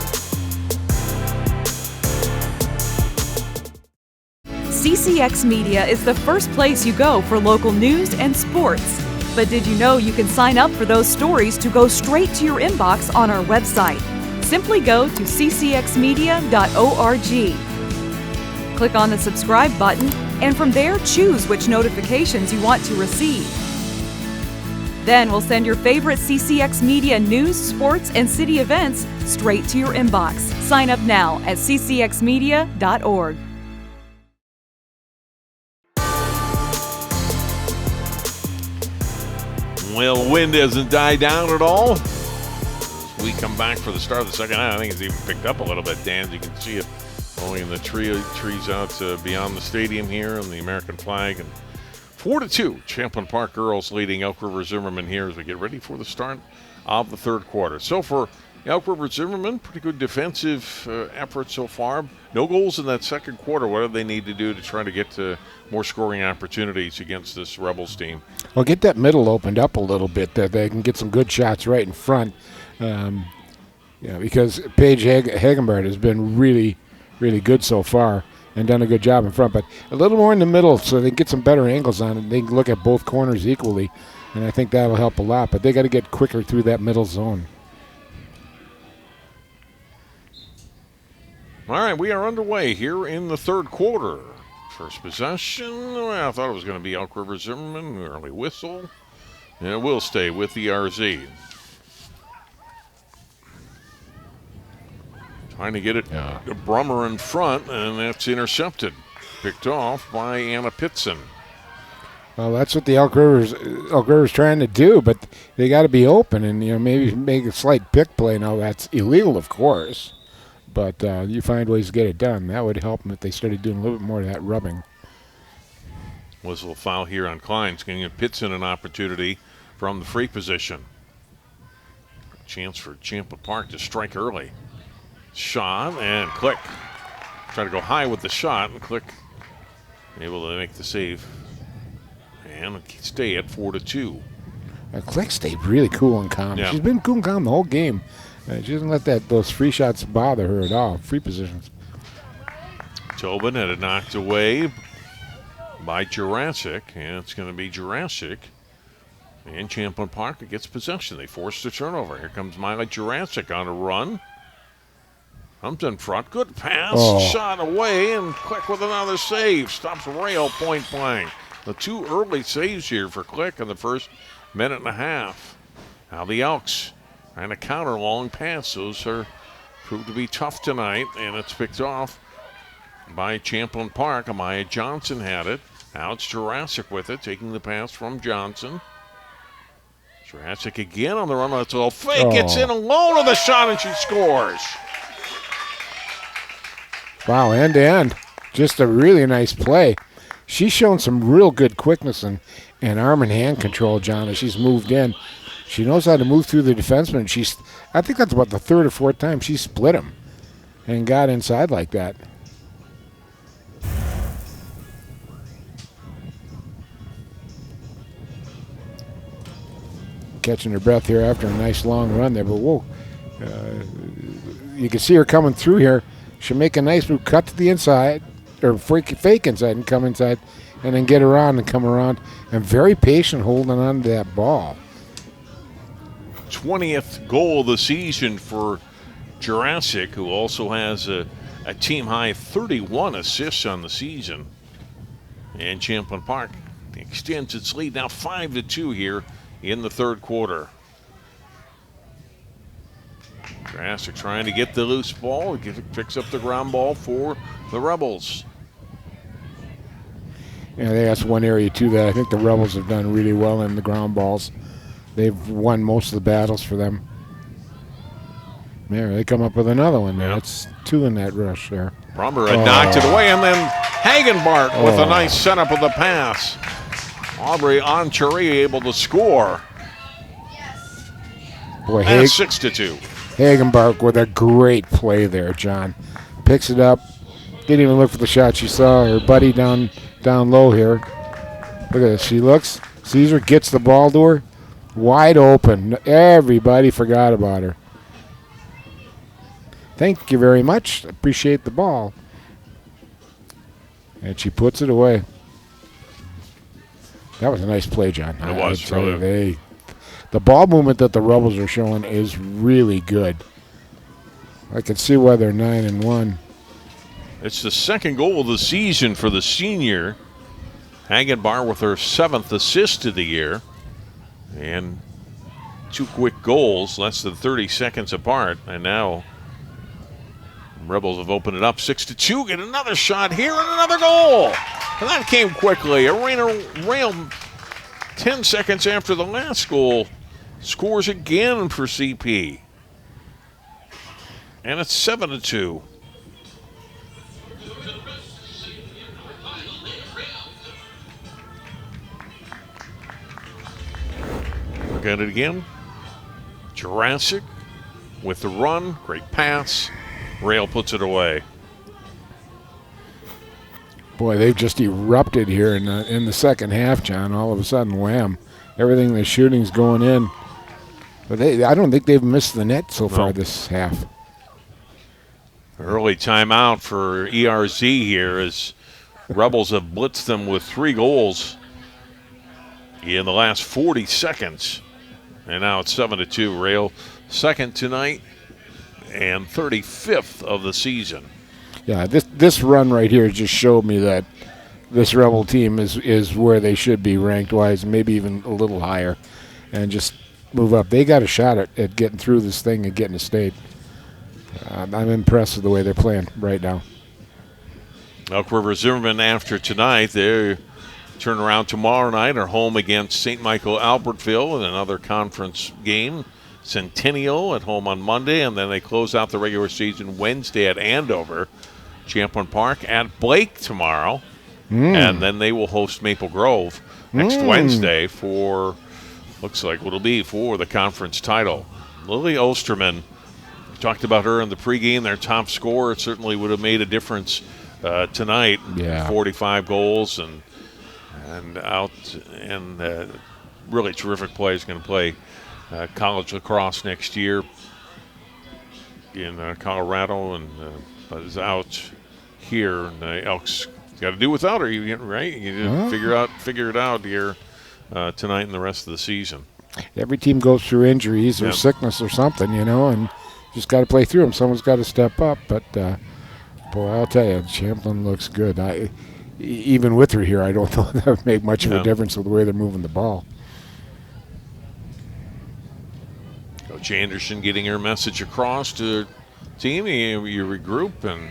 CCX Media is the first place you go for local news and sports. But did you know you can sign up for those stories to go straight to your inbox on our website? Simply go to ccxmedia.org. Click on the subscribe button, and from there choose which notifications you want to receive. Then we'll send your favorite CCX Media news, sports, and city events straight to your inbox. Sign up now at ccxmedia.org. Well, the wind hasn't died down at all. We come back for the start of the second half. I think it's even picked up a little bit, Dan. You can see it only in the trees out beyond the stadium here and the American flag. And 4-2, Champlin Park girls leading Elk River Zimmerman here as we get ready for the start of the third quarter. So for Elk River Zimmerman, pretty good defensive effort so far. No goals in that second quarter. What do they need to do to try to get to more scoring opportunities against this Rebels team? Well, get that middle opened up a little bit, that they can get some good shots right in front. Because Paige Hagenbart has been really, really good so far and done a good job in front, but a little more in the middle so they can get some better angles on it. They can look at both corners equally, and I think that'll help a lot, but they got to get quicker through that middle zone. All right, we are underway here in the third quarter. First possession, well, I thought it was going to be Elk River Zimmerman, early whistle, and it will stay with the RZ. Trying to get it to Brummer in front, and that's intercepted. Picked off by Anna Pitson. Well, that's what the Elk River's trying to do, but they got to be open and maybe make a slight pick play. Now that's illegal, of course, but you find ways to get it done. That would help them if they started doing a little bit more of that rubbing. Whistle foul here on Klein's, giving Pitson an opportunity from the free position. Chance for Champlin Park to strike early. Shot and Click. Try to go high with the shot, and Click able to make the save and stay at 4-2. Click stayed really cool and calm. Yeah. She's been cool and calm the whole game. She doesn't let those free shots bother her at all. Free positions. Tobin had it knocked away by Jurassic, and it's going to be Jurassic. And Champlin Park gets possession. They force the turnover. Here comes Miley Jurassic on a run. Comes in front. Good pass. Shot away, and Click with another save. Stops Rail point blank. The 2 early saves here for Click in the first minute and a half. Now the Elks trying to counter long pass. Those are proved to be tough tonight, and it's picked off by Champlin Park. Amaya Johnson had it. Now it's Jurassic with it, taking the pass from Johnson. Jurassic again on the run. That's a little fake. Gets in alone with a shot, and she scores. Wow, end to end. Just a really nice play. She's shown some real good quickness and arm and hand control, John, as she's moved in. She knows how to move through the defenseman. I think that's about the 3rd or 4th time she split him and got inside like that. Catching her breath here after a nice long run there, but whoa. You can see her coming through here. She'll make a nice move, cut to the inside, or fake inside and come inside, and then get around and come around. And very patient holding on to that ball. 20th goal of the season for Jurassic, who also has a team-high 31 assists on the season. And Champlin Park extends its lead now 5-2 here in the 3rd quarter. Jurassic trying to get the loose ball. Picks up the ground ball for the Rebels. Yeah, that's one area, too, that I think the Rebels have done really well in the ground balls. They've won most of the battles for them. There, they come up with another one there. That's 2 in that rush there. Brummer had knocked it away, and then Hagenbart with a nice setup of the pass. Aubrey Ancheri able to score. Boy, And it's 6-2. Hagenbart with a great play there, John. Picks it up. Didn't even look for the shot. She saw her buddy down low here. Look at this. She looks, sees her, gets the ball to her. Wide open. Everybody forgot about her. Thank you very much. Appreciate the ball. And she puts it away. That was a nice play, John. It was, really. The ball movement that the Rebels are showing is really good. I can see why they're 9-1. It's the 2nd goal of the season for the senior. Hagenbar with her 7th assist of the year. And 2 quick goals, less than 30 seconds apart. And now Rebels have opened it up 6-2. Get another shot here and another goal. And that came quickly. Arena Rail, 10 seconds after the last goal, scores again for CP. And it's 7-2. Look at it again. Jurassic with the run. Great pass. Rail puts it away. Boy, they've just erupted here in the second half, John. All of a sudden, wham. Everything they're shooting's going in. But I don't think they've missed the net so far this half. Early timeout for ERZ here as Rebels have blitzed them with 3 goals in the last 40 seconds. And now it's 7-2. Rail second tonight and 35th of the season. Yeah, this run right here just showed me that this Rebel team is where they should be ranked-wise, maybe even a little higher, and just move up. They got a shot at getting through this thing and getting a state. I'm impressed with the way they're playing right now. Elk River Zimmerman after tonight, they turn around tomorrow night, are home against St. Michael Albertville in another conference game. Centennial at home on Monday, and then they close out the regular season Wednesday at Andover. Champlin Park at Blake tomorrow, and then they will host Maple Grove next Wednesday for, looks like what it'll be for the conference title. Lily Osterman, talked about her in the pregame, their top scorer. It certainly would have made a difference tonight. Yeah. 45 goals and out, and really terrific play. He's going to play college lacrosse next year in Colorado, and but is out here. And the Elks got to do without her, right? You figure it out here tonight and the rest of the season. Every team goes through injuries or sickness or something, and just got to play through them. Someone's got to step up. But, boy, I'll tell you, Champlin looks good. Even with her here, I don't know that would make much of a difference with the way they're moving the ball. Coach Anderson getting her message across to the team. You regroup, and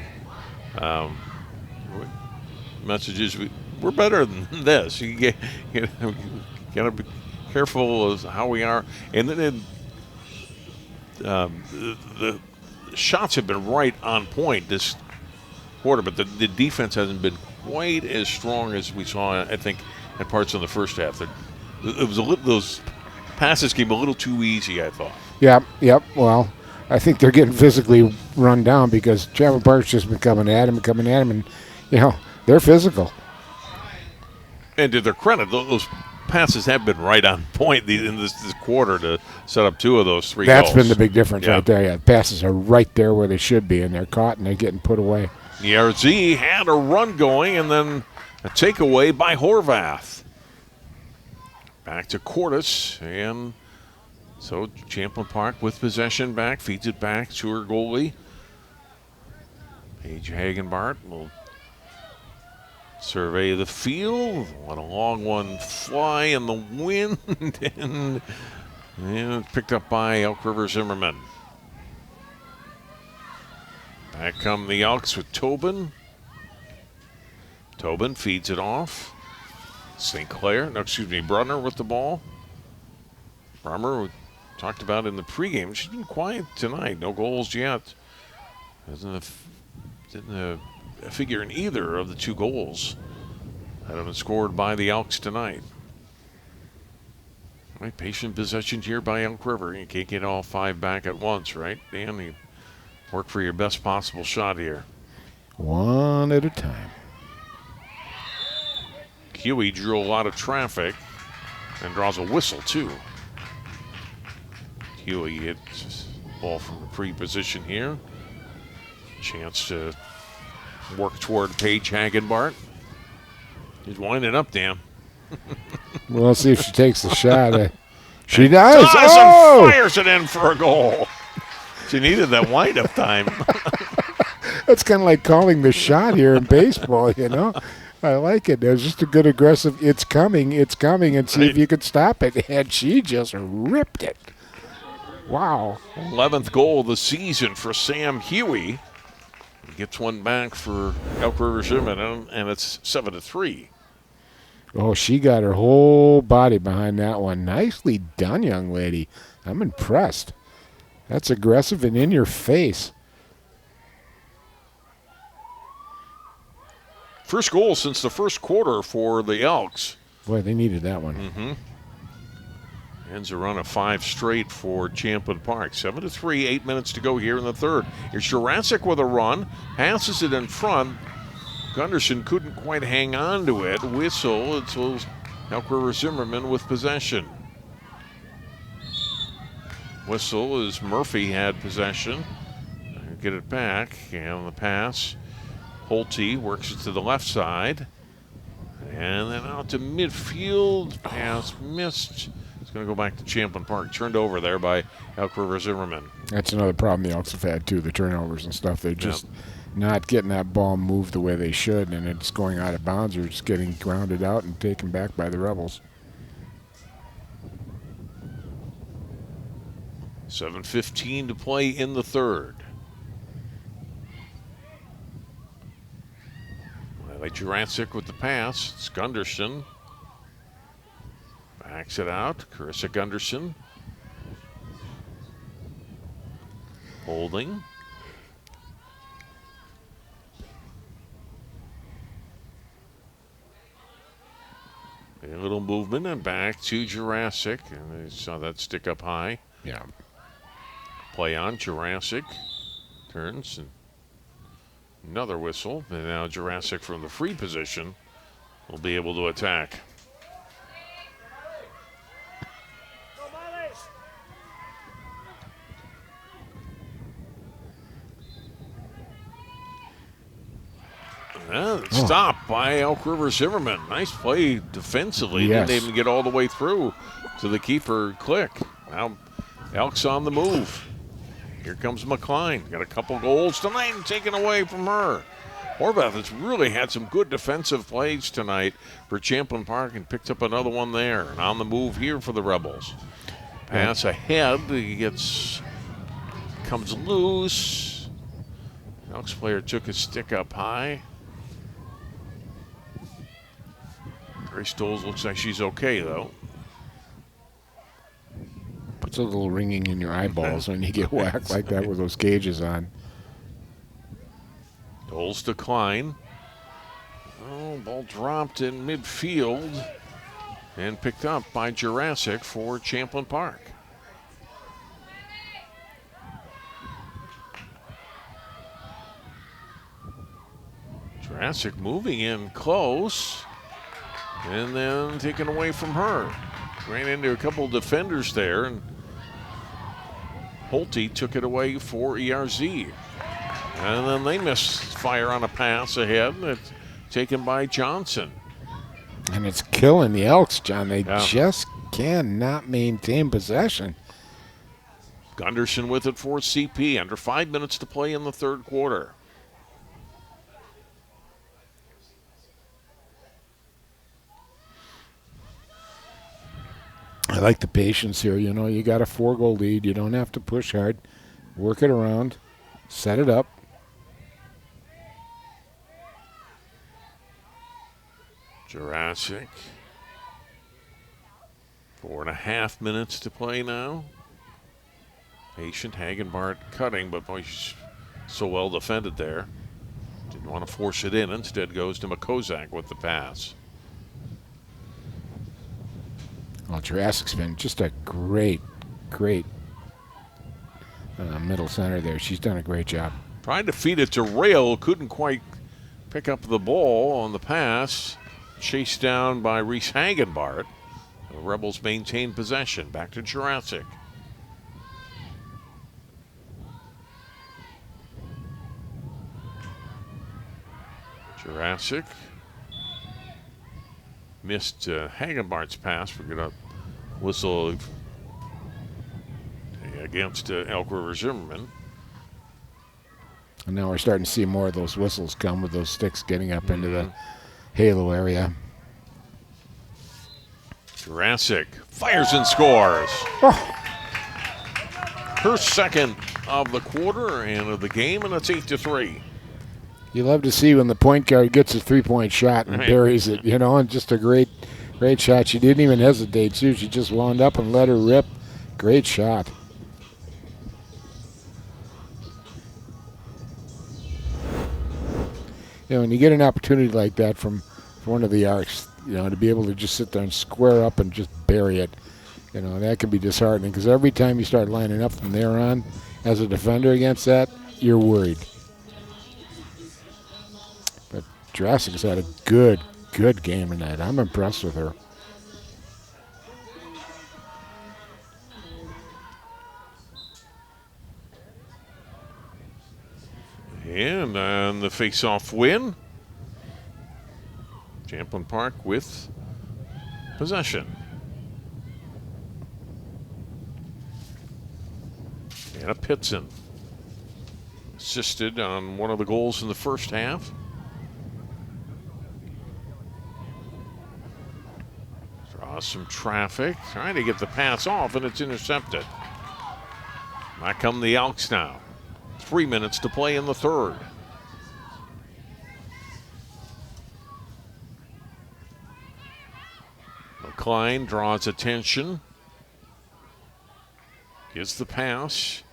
messages, we're better than this. You got to be careful as how we are. And then the shots have been right on point this quarter, but the defense hasn't been quite as strong as we saw, I think, at parts in the first half. It was those passes came a little too easy, I thought. Yep. Well, I think they're getting physically run down because Champlin Park's just been coming at him, and they're physical. And to their credit, those passes have been right on point in this quarter to set up 2 of those 3 That's goals. been the big difference right there. Yeah, passes are right there where they should be, and they're caught and they're getting put away. The RZ had a run going, and then a takeaway by Horvath. Back to Cordes, and so Champlin Park with possession back, feeds it back to her goalie. Paige Hagenbart will survey the field. Let a long one fly in the wind, and picked up by Elk River Zimmerman. Back come the Elks with Tobin. Tobin feeds it off. Brunner with the ball. Brummer, we talked about in the pregame. She's been quiet tonight. No goals yet. Didn't figure in either of the 2 goals that have been scored by the Elks tonight. Right, patient possession here by Elk River. You can't get all 5 back at once, right, Dan? You work for your best possible shot here. One at a time. Huey drew a lot of traffic and draws a whistle, too. Huey hits the ball from the pre-position here. Chance to work toward Paige Hagenbart. He's winding up, Dan. We'll see if she takes the shot. She does. And fires it in for a goal. She needed that wind-up time. That's kind of like calling the shot here in baseball, I like it. It was just a good aggressive, it's coming, and see if you could stop it. And she just ripped it. Wow. 11th goal of the season for Sam Huey. He gets one back for Elk River Zimmerman, and it's 7-3. Oh, she got her whole body behind that one. Nicely done, young lady. I'm impressed. That's aggressive and in your face. First goal since the first quarter for the Elks. Boy, they needed that one. Mm-hmm. Ends a run of 5 straight for Champlin Park. 7-3, 8 minutes to go here in the third. Here's Jurassic with a run. Passes it in front. Gunderson couldn't quite hang on to it. Whistle until Elk River Zimmerman with possession. Whistle as Murphy had possession. Get it back. And the pass. Holte works it to the left side. And then out to midfield. Pass missed. It's going to go back to Champlin Park. Turned over there by Elk River Zimmerman. That's another problem the Elks have had, too, the turnovers and stuff. They're just not getting that ball moved the way they should, and it's going out of bounds or just getting grounded out and taken back by the Rebels. 7:15 to play in the third. Jurassic with the pass. It's Gunderson. Backs it out. Carissa Gunderson. Holding. A little movement and back to Jurassic. And I saw that stick up high. Yeah. Play on. Jurassic turns and Another whistle, and now Jurassic from the free position will be able to attack. And stopped by Elk River Zimmerman. Nice play defensively. Yes. Didn't even get all the way through to the keeper, Click. Now Elk's on the move. Here comes McCline. Got a couple goals tonight and taken away from her. Horvath has really had some good defensive plays tonight for Champlin Park and picked up another one there. And on the move here for the Rebels. Pass ahead. He comes loose. Elk's player took his stick up high. Grace Stoles looks like she's okay, though. Puts a little ringing in your eyeballs when you get whacked like that with those cages on. Doles decline. Oh, ball dropped in midfield and picked up by Jurassic for Champlin Park. Jurassic moving in close and then taken away from her. Ran into a couple of defenders there, and Holte took it away for ERZ. And then they missed fire on a pass ahead. It's taken by Johnson. And it's killing the Elks, John. They just cannot maintain possession. Gunderson with it for CP. Under 5 minutes to play in the third quarter. I like the patience here. You know, you got a 4-goal lead. You don't have to push hard. Work it around. Set it up. Jurassic. 4.5 minutes to play now. Patient, Hagenbart cutting, but boy, she's so well defended there. Didn't want to force it in. Instead goes to Makozak with the pass. Well, Jurassic's been just a great middle center there. She's done a great job. Tried to feed it to Rail. Couldn't quite pick up the ball on the pass. Chased down by Reese Hagenbart. The Rebels maintain possession. Back to Jurassic. Jurassic missed Hagenbart's pass. We're going to whistle against Elk River Zimmerman. And now we're starting to see more of those whistles come with those sticks getting up into the halo area. Jurassic fires and scores. Oh. Her second of the quarter and of the game, and it's 8-3. You love to see when the point guard gets a three-point shot and buries it, you know, and just a great shot. She didn't even hesitate, too. She just wound up and let her rip. Great shot. You know, when you get an opportunity like that from one of the arcs, you know, to be able to just sit there and square up and just bury it, you know, that can be disheartening because every time you start lining up from there on as a defender against that, you're worried. But Jurassic's had a good game tonight. I'm impressed with her. And on the face-off win, Champlin Park with possession. Anna Pitson assisted on one of the goals in the first half. Draws some traffic, trying to get the pass off, and it's intercepted. Back come the Elks now. 3 minutes to play in the third. McCline draws attention. Gives the pass.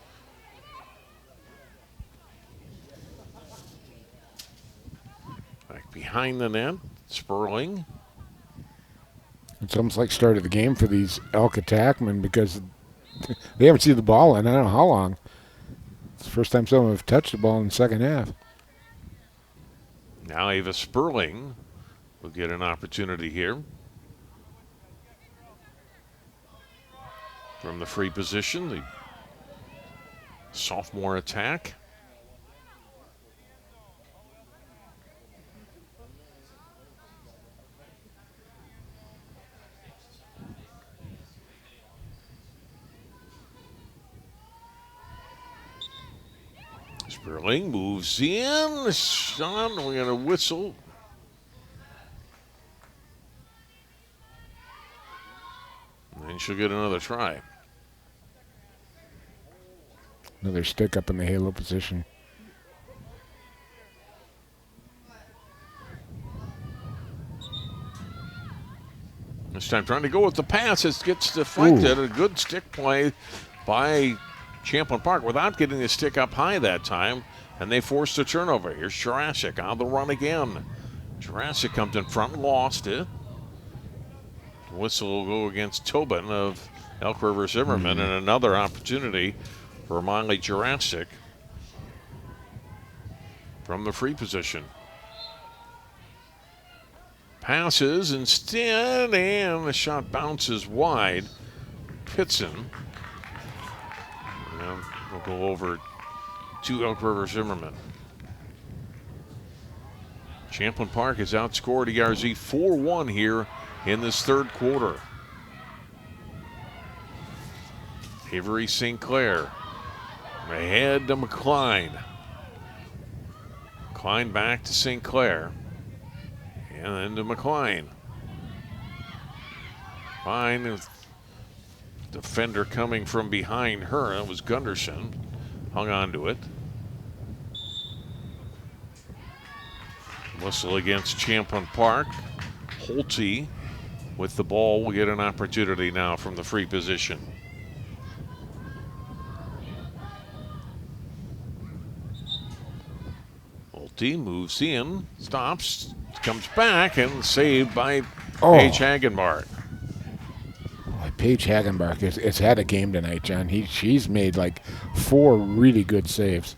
Back behind the net, Sperling. It's almost like start of the game for these Elk attackmen because they haven't seen the ball in I don't know how long. It's the first time someone have touched the ball in the second half. Now Ava Sperling will get an opportunity here. From the free position, the sophomore attack. Sperling moves in. Sean, we're going to whistle. And then she'll get another try. Another stick up in the halo position. This time trying to go with the pass. It gets deflected. Ooh. A good stick play by Champlin Park without getting the stick up high that time. And they forced a turnover. Here's Jurassic on the run again. Jurassic comes in front and lost it. Whistle will go against Tobin of Elk River Zimmerman, and another opportunity for Miley Jurassic from the free position. Passes instead, and the shot bounces wide. Pitson. And we'll go over to Elk River Zimmerman. Champlin Park has outscored ERZ 4-1 here in this third quarter. Avery St. Clair ahead to McCline. McCline back to St. Clair. And then to McCline. Fine. Defender coming from behind her. That was Gunderson. Hung on to it. Whistle against Champlin Park. Holte with the ball will get an opportunity now from the free position. Holte moves in, stops, comes back, and saved by Paige Hagenbart. Paige Hagenbach has had a game tonight, John. She's made like 4 really good saves.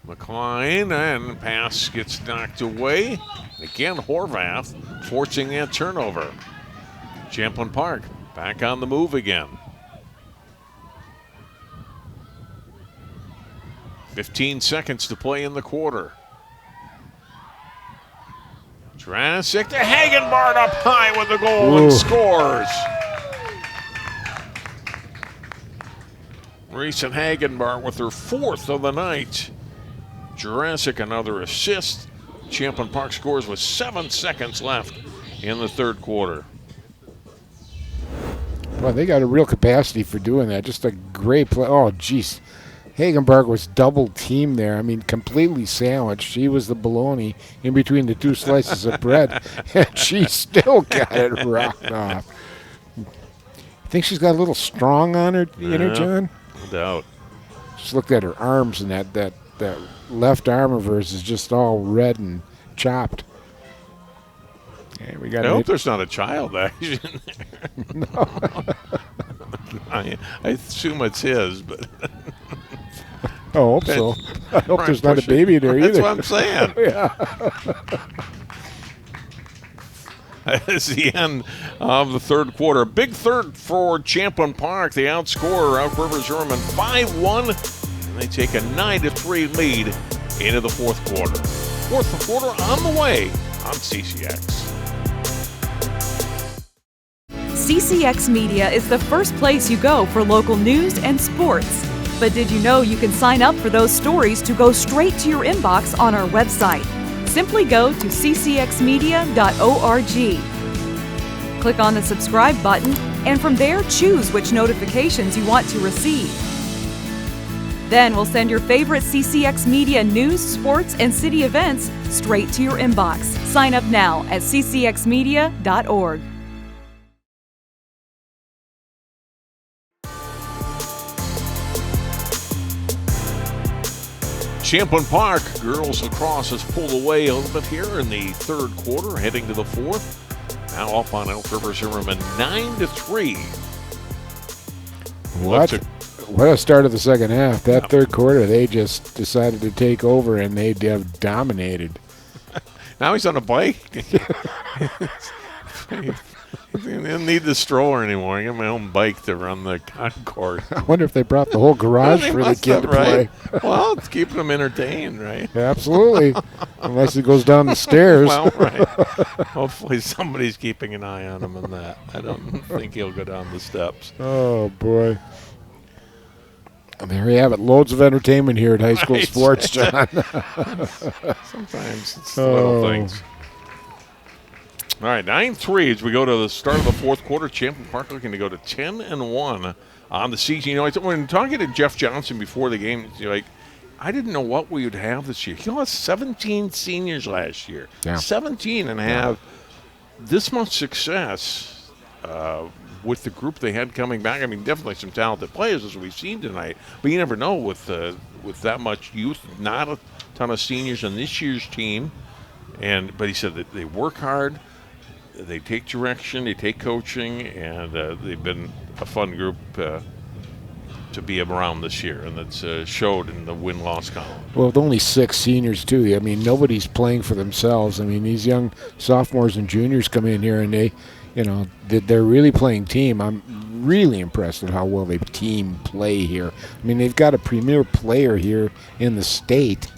McCline, and pass gets knocked away. Again, Horvath forcing that turnover. Champlin Park back on the move again. 15 seconds to play in the quarter. Jurassic to Hagenbart up high with the goal and scores. Reese Hagenbart with her 4th of the night. Jurassic another assist. Champlin Park scores with 7 seconds left in the third quarter. Well, they got a real capacity for doing that. Just a great play. Oh, geez. Hagenbart was double teamed there. I mean, completely sandwiched. She was the bologna in between the 2 slices of bread, and she still got it rocked off. I think she's got a little strong on her, in her, John? No doubt. Just looked at her arms, and that left arm of hers is just all red and chopped. Yeah, we got. I hope there's not a child action there. No. I assume it's his, but. I hope so. I hope there's not a baby there either. That's what I'm saying. Yeah. It's the end of the third quarter. Big third for Champlin Park. They outscore Elk River Zimmerman 5-1, and they take a 9-3 lead into the fourth quarter. Fourth quarter on the way on CCX. CCX Media is the first place you go for local news and sports. But did you know you can sign up for those stories to go straight to your inbox on our website? Simply go to ccxmedia.org. Click on the subscribe button, and from there choose which notifications you want to receive. Then we'll send your favorite CCX Media news, sports, and city events straight to your inbox. Sign up now at ccxmedia.org. Champlin Park girls lacrosse has pulled away a little bit here in the third quarter, heading to the fourth. Now up on Elk River Zimmerman 9-3. What a start of the second half. That third quarter, they just decided to take over, and they have dominated. Now he's on a bike. He didn't need the stroller anymore. I got my own bike to run the concourse. I wonder if they brought the whole garage for the kid to play. Well, it's keeping him entertained, right? Absolutely. Unless he goes down the stairs. Well, right. Hopefully somebody's keeping an eye on him in that. I don't think he'll go down the steps. Oh, boy. And there you have it. Loads of entertainment here at high school sports, John. Sometimes it's the little things. All right, 9-3 as we go to the start of the fourth quarter. Champlin Park looking to go to 10-1 on the season. You know, when talking to Jeff Johnson before the game, you're like, I didn't know what we would have this year. He lost 17 seniors last year. Yeah. 17 and have this much success with the group they had coming back. I mean, definitely some talented players as we've seen tonight. But you never know with that much youth, not a ton of seniors on this year's team. But he said that they work hard. They take direction, they take coaching, and they've been a fun group to be around this year, and that's showed in the win-loss column. Well, with only 6 seniors, too, I mean, nobody's playing for themselves. I mean, these young sophomores and juniors come in here, and they're really playing team. I'm really impressed at how well they team play here. I mean, they've got a premier player here in the state,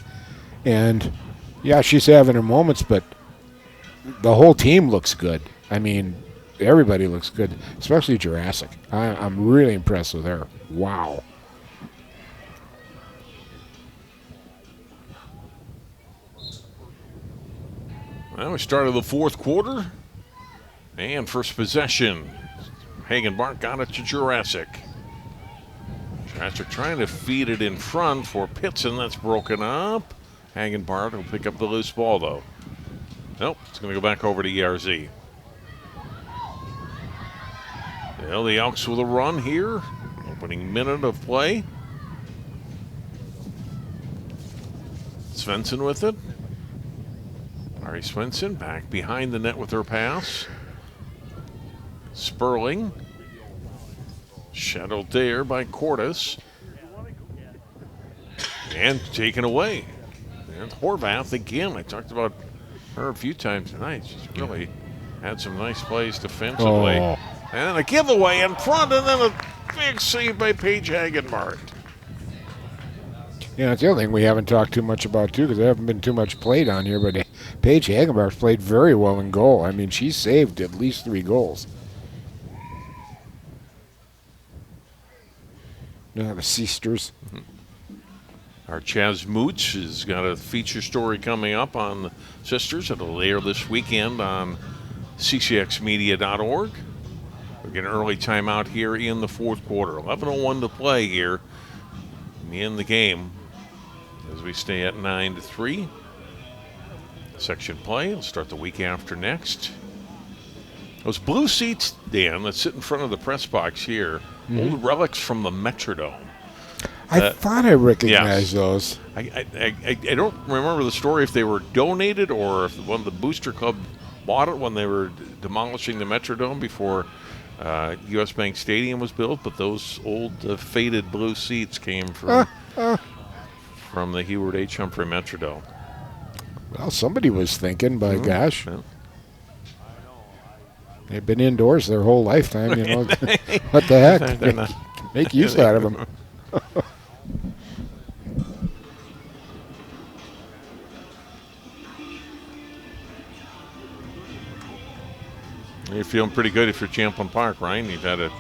and, yeah, she's having her moments, but the whole team looks good. I mean, everybody looks good, especially Jurassic. I'm really impressed with her. Wow. Well, we started the fourth quarter, and first possession, Hagen-Bart got it to Jurassic. Jurassic trying to feed it in front for Pitson. That's broken up. Hagen-Bart will pick up the loose ball, though. Nope, it's going to go back over to ERZ. Well, the Elks with a run here. Opening minute of play. Svensson with it. Ari Svensson back behind the net with her pass. Sperling. Shadowed there by Cordes. And taken away. And Horvath again. I talked about her a few times tonight. She's really had some nice plays defensively. Oh. And a giveaway in front, and then a big save by Paige Hagen-Bart. Yeah, it's the other thing we haven't talked too much about, too, because there haven't been too much played on here, but Paige Hagen-Bart's played very well in goal. I mean, she's saved at least 3 goals. The Sisters. Mm-hmm. Our Chaz Moots has got a feature story coming up on the Sisters. It'll air this weekend on ccxmedia.org. We get an early timeout here in the fourth quarter. 11:01 to play here in the game as we stay at 9-3. Section play will start the week after next. Those blue seats, Dan, that sit in front of the press box here, old relics from the Metrodome. I thought I recognized those. I don't remember the story if they were donated or if one of the Booster Club bought it when they were demolishing the Metrodome before U.S. Bank Stadium was built. But those old faded blue seats came from the Heward H. Humphrey Metrodome. Well, somebody was thinking, by gosh. Yeah. They've been indoors their whole lifetime, you know. What the heck? Make use out of them. You're feeling pretty good if you're Champlin Park, Ryan. You've had a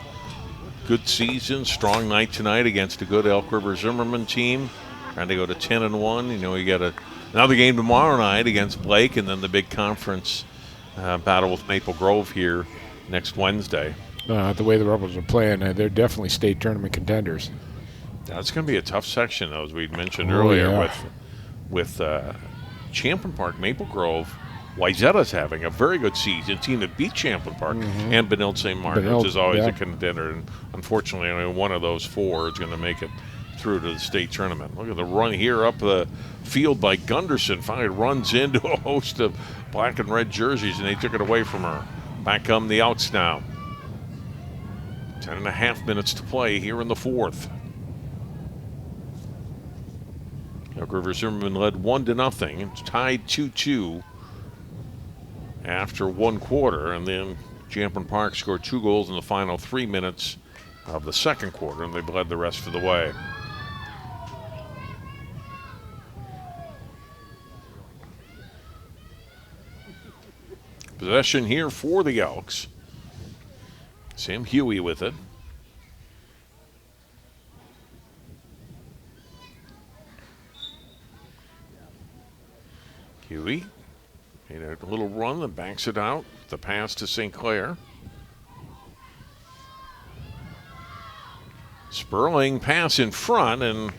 good season, strong night tonight against a good Elk River Zimmerman team. Trying to go to 10-1. You know, you got another game tomorrow night against Blake, and then the big conference battle with Maple Grove here next Wednesday. The way the Rebels are playing, they're definitely state tournament contenders. That's going to be a tough section, though, as we mentioned earlier, with Champlin Park, Maple Grove. Wayzata's having a very good season, team that beat Champlin Park, and Benilde St. Martin, which is always a contender. And unfortunately, only one of those 4 is going to make it through to the state tournament. Look at the run here up the field by Gunderson. Finally runs into a host of black and red jerseys, and they took it away from her. Back come the Outs now. 10.5 minutes to play here in the fourth. Elk River Zimmerman led 1-0. It's tied 2-2 after one quarter, and then Champlin Park scored 2 goals in the final 3 minutes of the second quarter, and they led the rest of the way. Possession here for the Elks. Sam Huey with it. Huey made a little run that banks it out. The pass to St. Clair. Sperling pass in front, and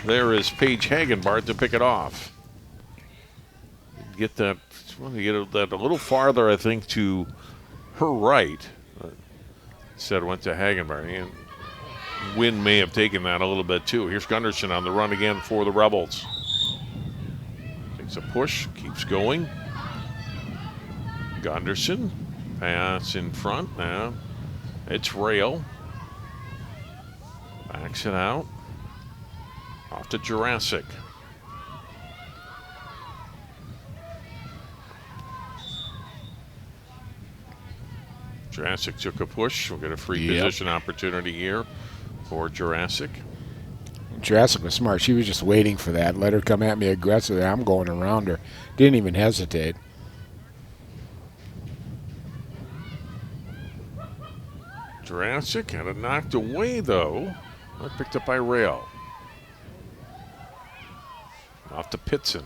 there is Paige Hagenbart to pick it off. Get that, that a little farther, I think, to her right. Instead went to Hagenbart. And Wynn may have taken that a little bit too. Here's Gunderson on the run again for the Rebels. Takes a push, keeps going. Gunderson, pass in front now. It's Rail. Backs it out. Off to Jurassic. Jurassic took a push. We'll get a free position opportunity here for Jurassic. Jurassic was smart. She was just waiting for that. Let her come at me aggressively. I'm going around her. Didn't even hesitate. Jurassic had it knocked away, though. Picked up by Rail. Off to Pitson.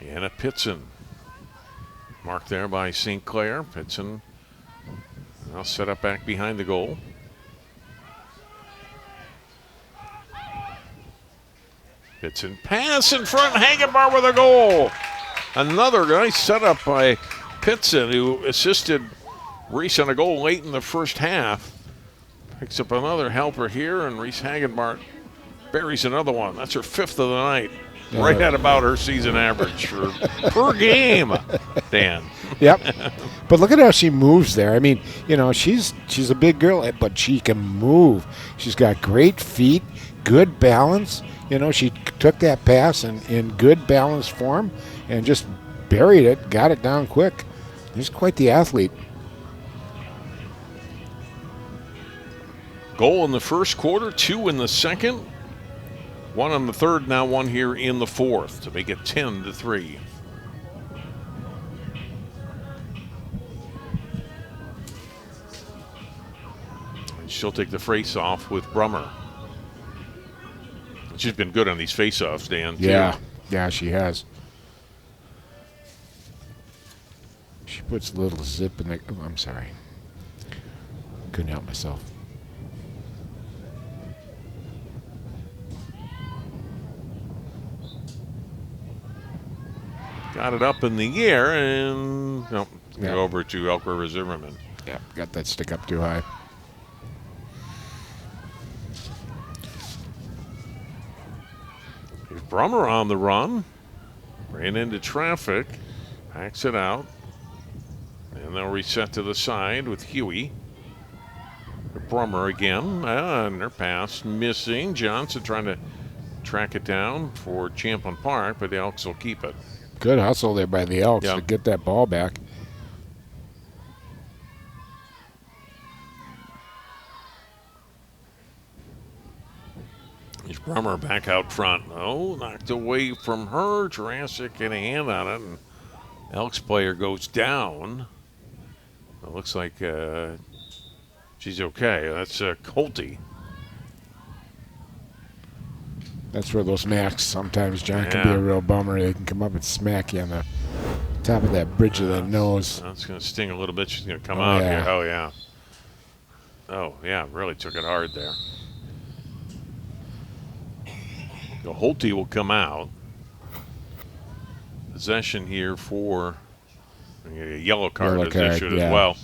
Anna Pitson. Marked there by St. Clair. Pitson now set up back behind the goal. Pitson pass in front. Hagenbart with a goal. Another nice setup by Pitson, who assisted Reese on a goal late in the first half. Picks up another helper here, and Reese Hagenbart buries another one. That's her 5th of the night. Right at about her season average per game, Dan. Yep. But look at how she moves there. I mean, you know, she's a big girl, but she can move. She's got great feet, good balance. You know, she took that pass in good balanced form and just buried it, got it down quick. She's quite the athlete. Goal in the first quarter, 2 in the second. 1 on the third, now 1 here in the fourth to make it 10-3. And she'll take the face-off with Brummer. She's been good on these face-offs, Dan. Yeah, yeah, she has. She puts a little zip in the. Oh, I'm sorry. Couldn't help myself. Got it up in the air, and go over to Elk River Zimmerman. Yeah, got that stick up too high. Here's Brummer on the run. Ran into traffic. Backs it out. And they'll reset to the side with Huey. Brummer again. And their pass missing. Johnson trying to track it down for Champlin Park, but the Elks will keep it. Good hustle there by the Elks to get that ball back. Here's Brummer back out front. Oh, knocked away from her. Jurassic getting a hand on it, and Elks player goes down. It looks like she's okay. That's Colty. That's where those masks sometimes, John, can be a real bummer. They can come up and smack you on the top of that bridge of the nose. That's going to sting a little bit. She's going to come out here. Oh, yeah. Oh, yeah, really took it hard there. The Holte will come out. Possession here for a yellow card as issued as well.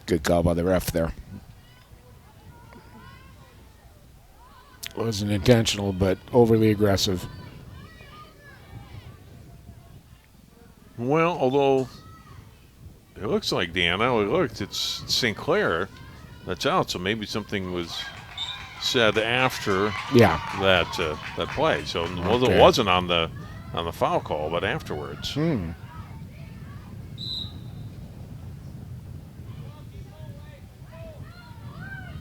Good call by the ref there. It wasn't intentional, but overly aggressive. Well, although It looks like, Dan. I looked. It's St. Clair that's out, so maybe something was said after that play. So it wasn't on the foul call, but afterwards.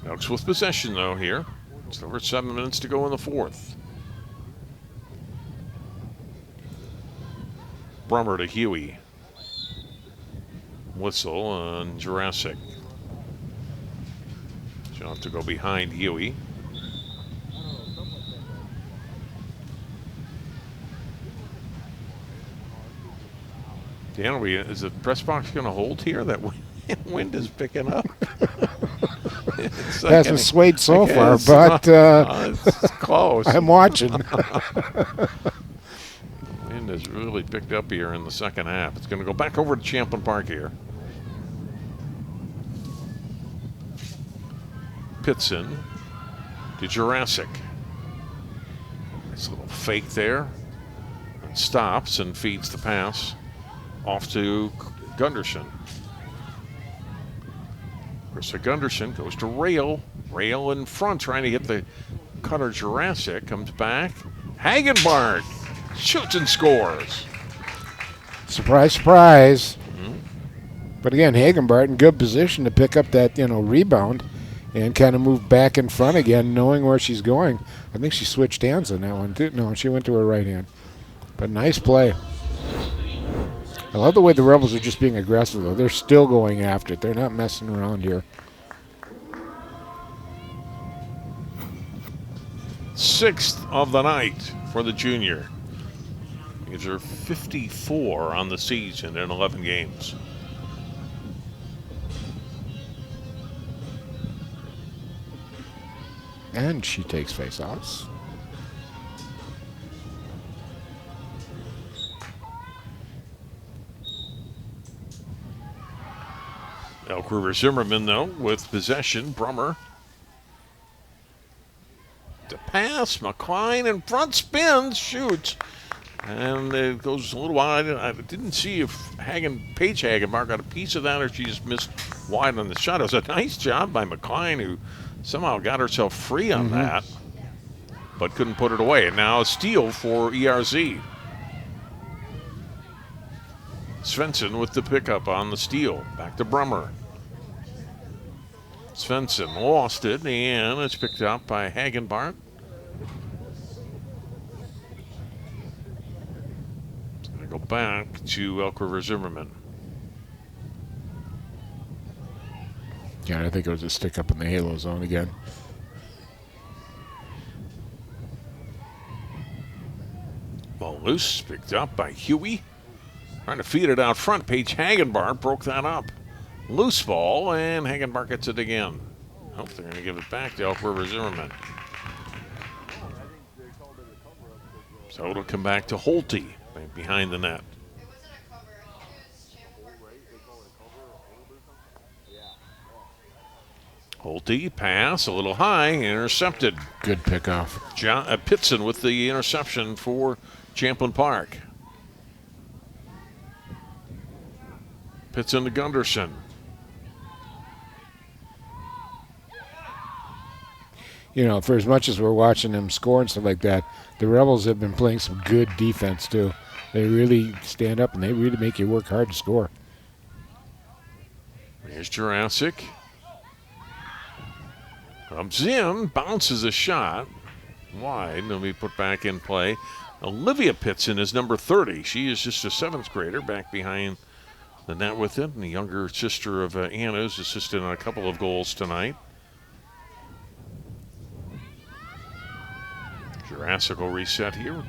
Elks with possession, though, here. It's over 7 minutes to go in the fourth. Brummer to Huey. Whistle on Jurassic. John to go behind Huey. Dan, is the press box going to hold here? That wind is picking up. Hasn't swayed so far, but it's close. I'm watching. Wind has really picked up here in the second half. It's going to go back over to Champlin Park here. Pitson to Jurassic. Nice little fake there. And stops and feeds the pass off to Gunderson. Krista Gunderson goes to Rail. Rail in front trying to hit the cutter. Jurassic comes back. Hagenbart shoots and scores. Surprise, surprise. But again, Hagenbart in good position to pick up that rebound and kind of move back in front again, knowing where she's going. I think she switched hands on that one too. No, she went to her right hand. But nice play. I love the way the Rebels are just being aggressive, though. They're still going after it. They're not messing around here. Sixth of the night for the junior. These are 54 on the season in 11 games. And she takes face-offs. Elk River Zimmerman, though, with possession. Brummer. To pass. McCline in front, spins, shoots. And it goes a little wide. I didn't see if Paige Hagenbart got a piece of that or she just missed wide on the shot. It was a nice job by McCline, who somehow got herself free on that, but couldn't put it away. And now a steal for ERZ. Svensson with the pickup on the steal. Back to Brummer. Svensson lost it, and it's picked up by Hagenbart. It's going to go back to Elk River Zimmerman. Yeah, I think it was a stick up in the halo zone again. Ball loose, picked up by Huey. Trying to feed it out front. Paige Hagenbart broke that up. Loose ball, and Hagenbart gets it again. Hope they're going to give it back to Elk River Zimmerman. So it'll come back to Holte right behind the net. Holte pass a little high, intercepted. Good pickoff. Pitson with the interception for Champlin Park. Pitson to Gunderson. For as much as we're watching them score and stuff like that, the Rebels have been playing some good defense too. They really stand up and they really make you work hard to score. Here's Jurassic. Comes in, bounces a shot. Wide, and be put back in play. Olivia Pitson is number 30. She is just a 7th grader back behind the net with it. And the younger sister of Anna's assisted on a couple of goals tonight. Jurassic will reset here.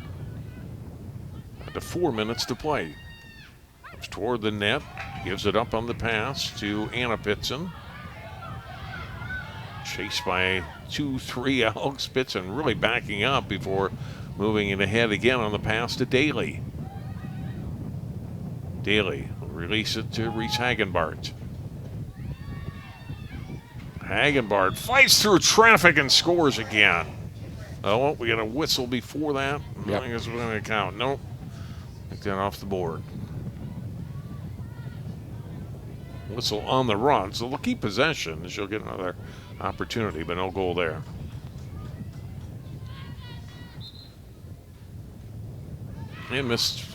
Down to 4 minutes to play. Comes toward the net. Gives it up on the pass to Anna Pitson. Chased by 2-3 Elks. Pitson really backing up before moving it ahead again on the pass to Daly. Daly will release it to Reese Hagenbart. Hagenbart fights through traffic and scores again. Oh, we got a whistle before that. Yep. I guess we're going to count. Nope. Take that off the board. Whistle on the run, so they'll keep possession. She'll get another opportunity, but no goal there. And missed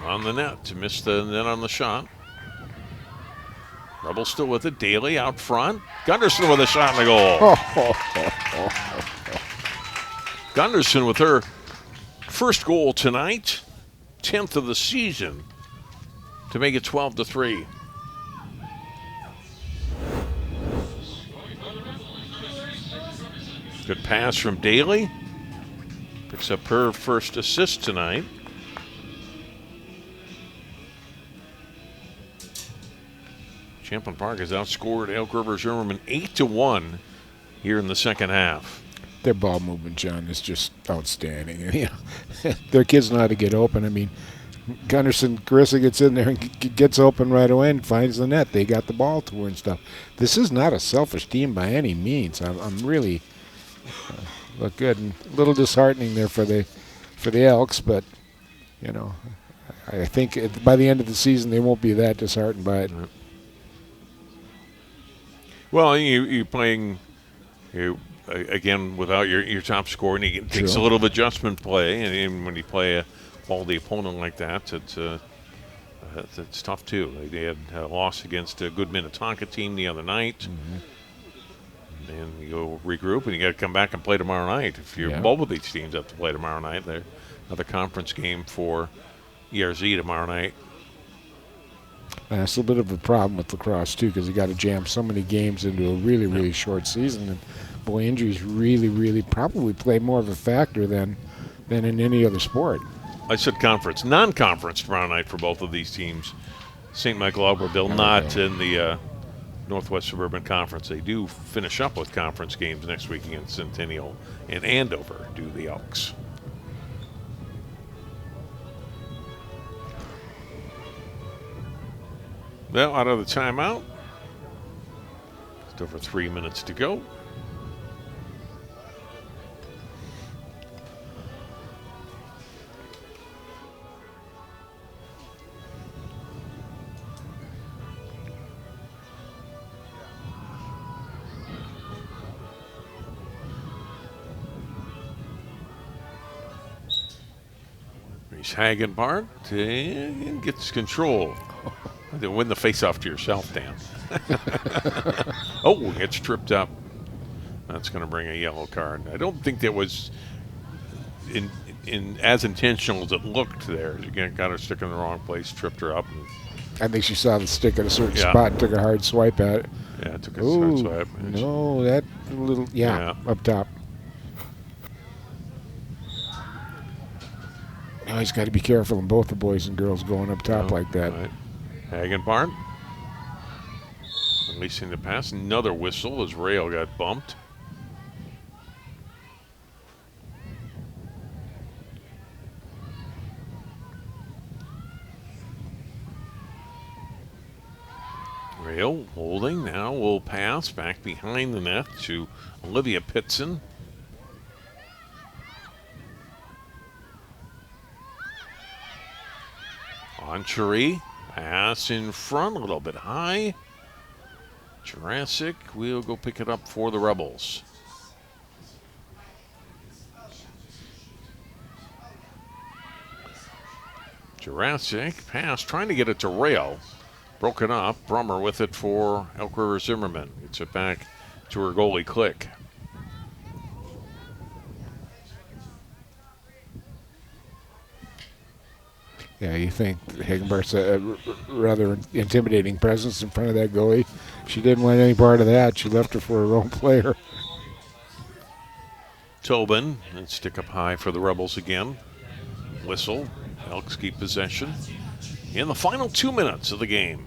on the net. Missed the net on the shot. Rebels still with it. Daly out front. Gunderson with a shot in the goal. Gunderson with her first goal tonight. 10th of the season to make it 12-3. Good pass from Daly. Picks up her first assist tonight. Champlin Park has outscored Elk River Zimmerman 8-1 here in the second half. Their ball movement, John, is just outstanding. And, you know, their kids know how to get open. I mean, Gunderson, Carissa gets in there and gets open right away and finds the net. They got the ball to her and stuff. This is not a selfish team by any means. I'm really look good, and a little disheartening there for the Elks, but you know, I think by the end of the season they won't be that disheartened by it. Well, you're playing again without your top scorer, and it takes a little of adjustment play, and when you play a quality opponent like that, it's tough too. They had a loss against a good Minnetonka team the other night. And you go regroup, and you got to come back and play tomorrow night. If you're both of these teams have to play tomorrow night, there's another conference game for ERZ tomorrow night. That's a bit of a problem with lacrosse too, because you got to jam so many games into a really short season, and boy, injuries really probably play more of a factor than in any other sport. I said conference, non-conference tomorrow night for both of these teams. St. Michael Albertville not in the Northwest Suburban Conference. They do finish up with conference games next week against Centennial and Andover, do the Elks. Well, out of the timeout. Just over 3 minutes to go. Hagenbart and gets control. Win the face-off to yourself, Dan. Oh, it's tripped up. That's going to bring a yellow card. I don't think that was in as intentional as it looked there. Again, got her stick in the wrong place, tripped her up. I think she saw the stick at a certain spot and took a hard swipe at it. Yeah, took a hard swipe. No, that little, up top. Now he's got to be careful, and both the boys and girls going up top like that. Right. Hagenbart releasing the pass. Another whistle as Rail got bumped. Rail holding. Now will pass back behind the net to Olivia Pitson. Cherie, pass in front, a little bit high. Jurassic will go pick it up for the Rebels. Jurassic pass, trying to get it to Rail. Broken up. Brummer with it for Elk River Zimmerman. Gets it back to her goalie, Click. Yeah, you think Hagenbart's a rather intimidating presence in front of that goalie. She didn't want any part of that. She left her for her own player. Tobin, and stick up high for the Rebels again. Whistle. Elks keep possession in the final 2 minutes of the game.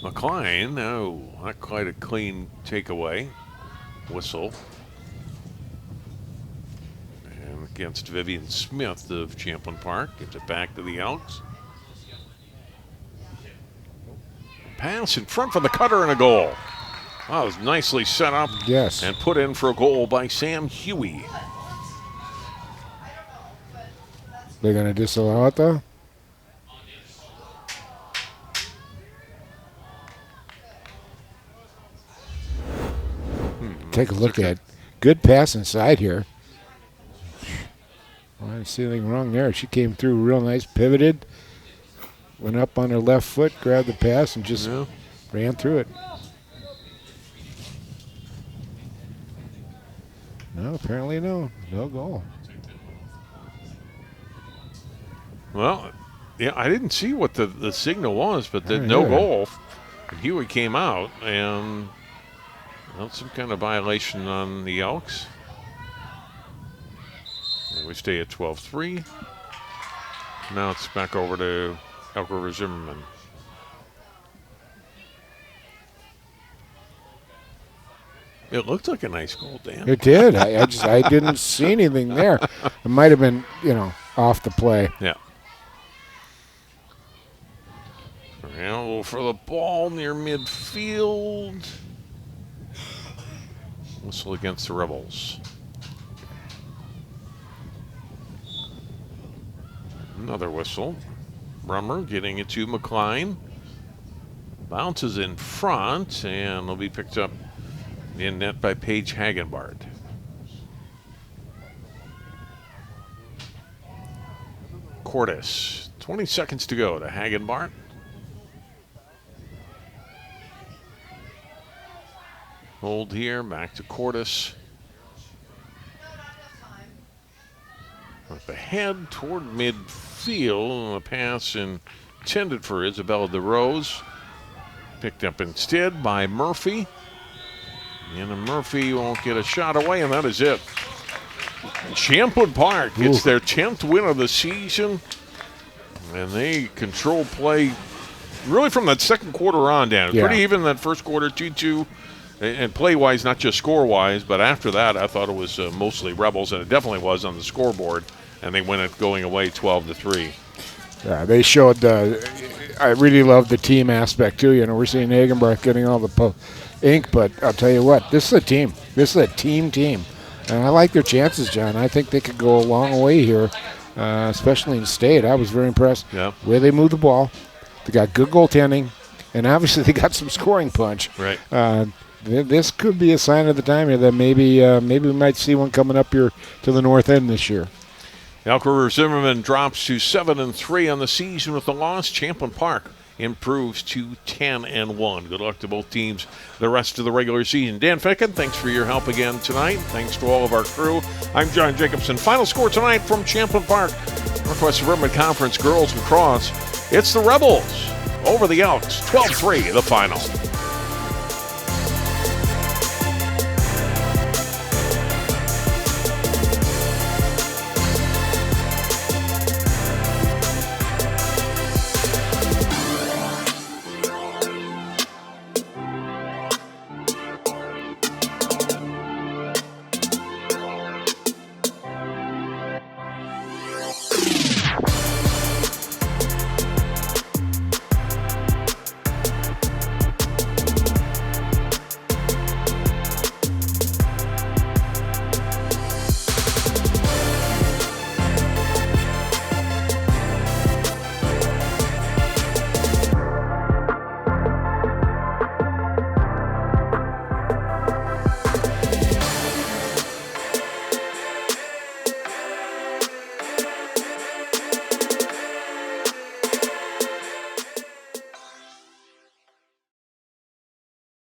McLean, no, not quite a clean takeaway. Whistle. And against Vivian Smith of Champlin Park. Gives it back to the Elks. Pass in front for the cutter and a goal. Wow, it was nicely set up and put in for a goal by Sam Huey. They're going to disallow it, though? take a look at good pass inside here. I didn't see anything wrong there. She came through real nice, pivoted, went up on her left foot, grabbed the pass, and just ran through it. No, apparently no goal. Well, yeah, I didn't see what the signal was, but the Oh, no yeah. goal. Huey came out, and some kind of violation on the Elks. And we stay at 12-3. Now it's back over to Elk River Zimmerman. It looked like a nice goal, Dan. It did. I didn't see anything there. It might have been, off the play. Yeah. Now for the ball near midfield. Whistle against the Rebels. Another whistle. Brummer getting it to McCline. Bounces in front, and will be picked up in net by Paige Hagenbart. Cordes, 20 seconds to go to Hagenbart. Hold here, back to Cordes. With the head toward midfield, a pass intended for Isabella DeRose. Picked up instead by Murphy. And Murphy won't get a shot away, and that is it. Champlin Park gets their 10th win of the season, and they control play really from that second quarter on, Dan. Yeah. Pretty even that first quarter, 2-2, and play-wise, not just score-wise, but after that, I thought it was mostly Rebels, and it definitely was on the scoreboard, and they win it going away 12-3. Yeah, they showed. I really love the team aspect too. We're seeing Hagenbart getting all the ink, but I'll tell you what, this is a team. This is a team, and I like their chances, John. I think they could go a long way here, especially in state. I was very impressed Yeah. the way they move the ball. They got good goaltending, and obviously they got some scoring punch. Right. This could be a sign of the time here that maybe we might see one coming up here to the north end this year. Elk River Zimmerman drops to 7-3 on the season with the loss. Champlin Park improves to 10-1. Good luck to both teams the rest of the regular season. Dan Ficken, thanks for your help again tonight. Thanks to all of our crew. I'm John Jacobson. Final score tonight from Champlin Park, Northwest Suburban Conference Girls Lacrosse. It's the Rebels over the Elks, 12-3, the final.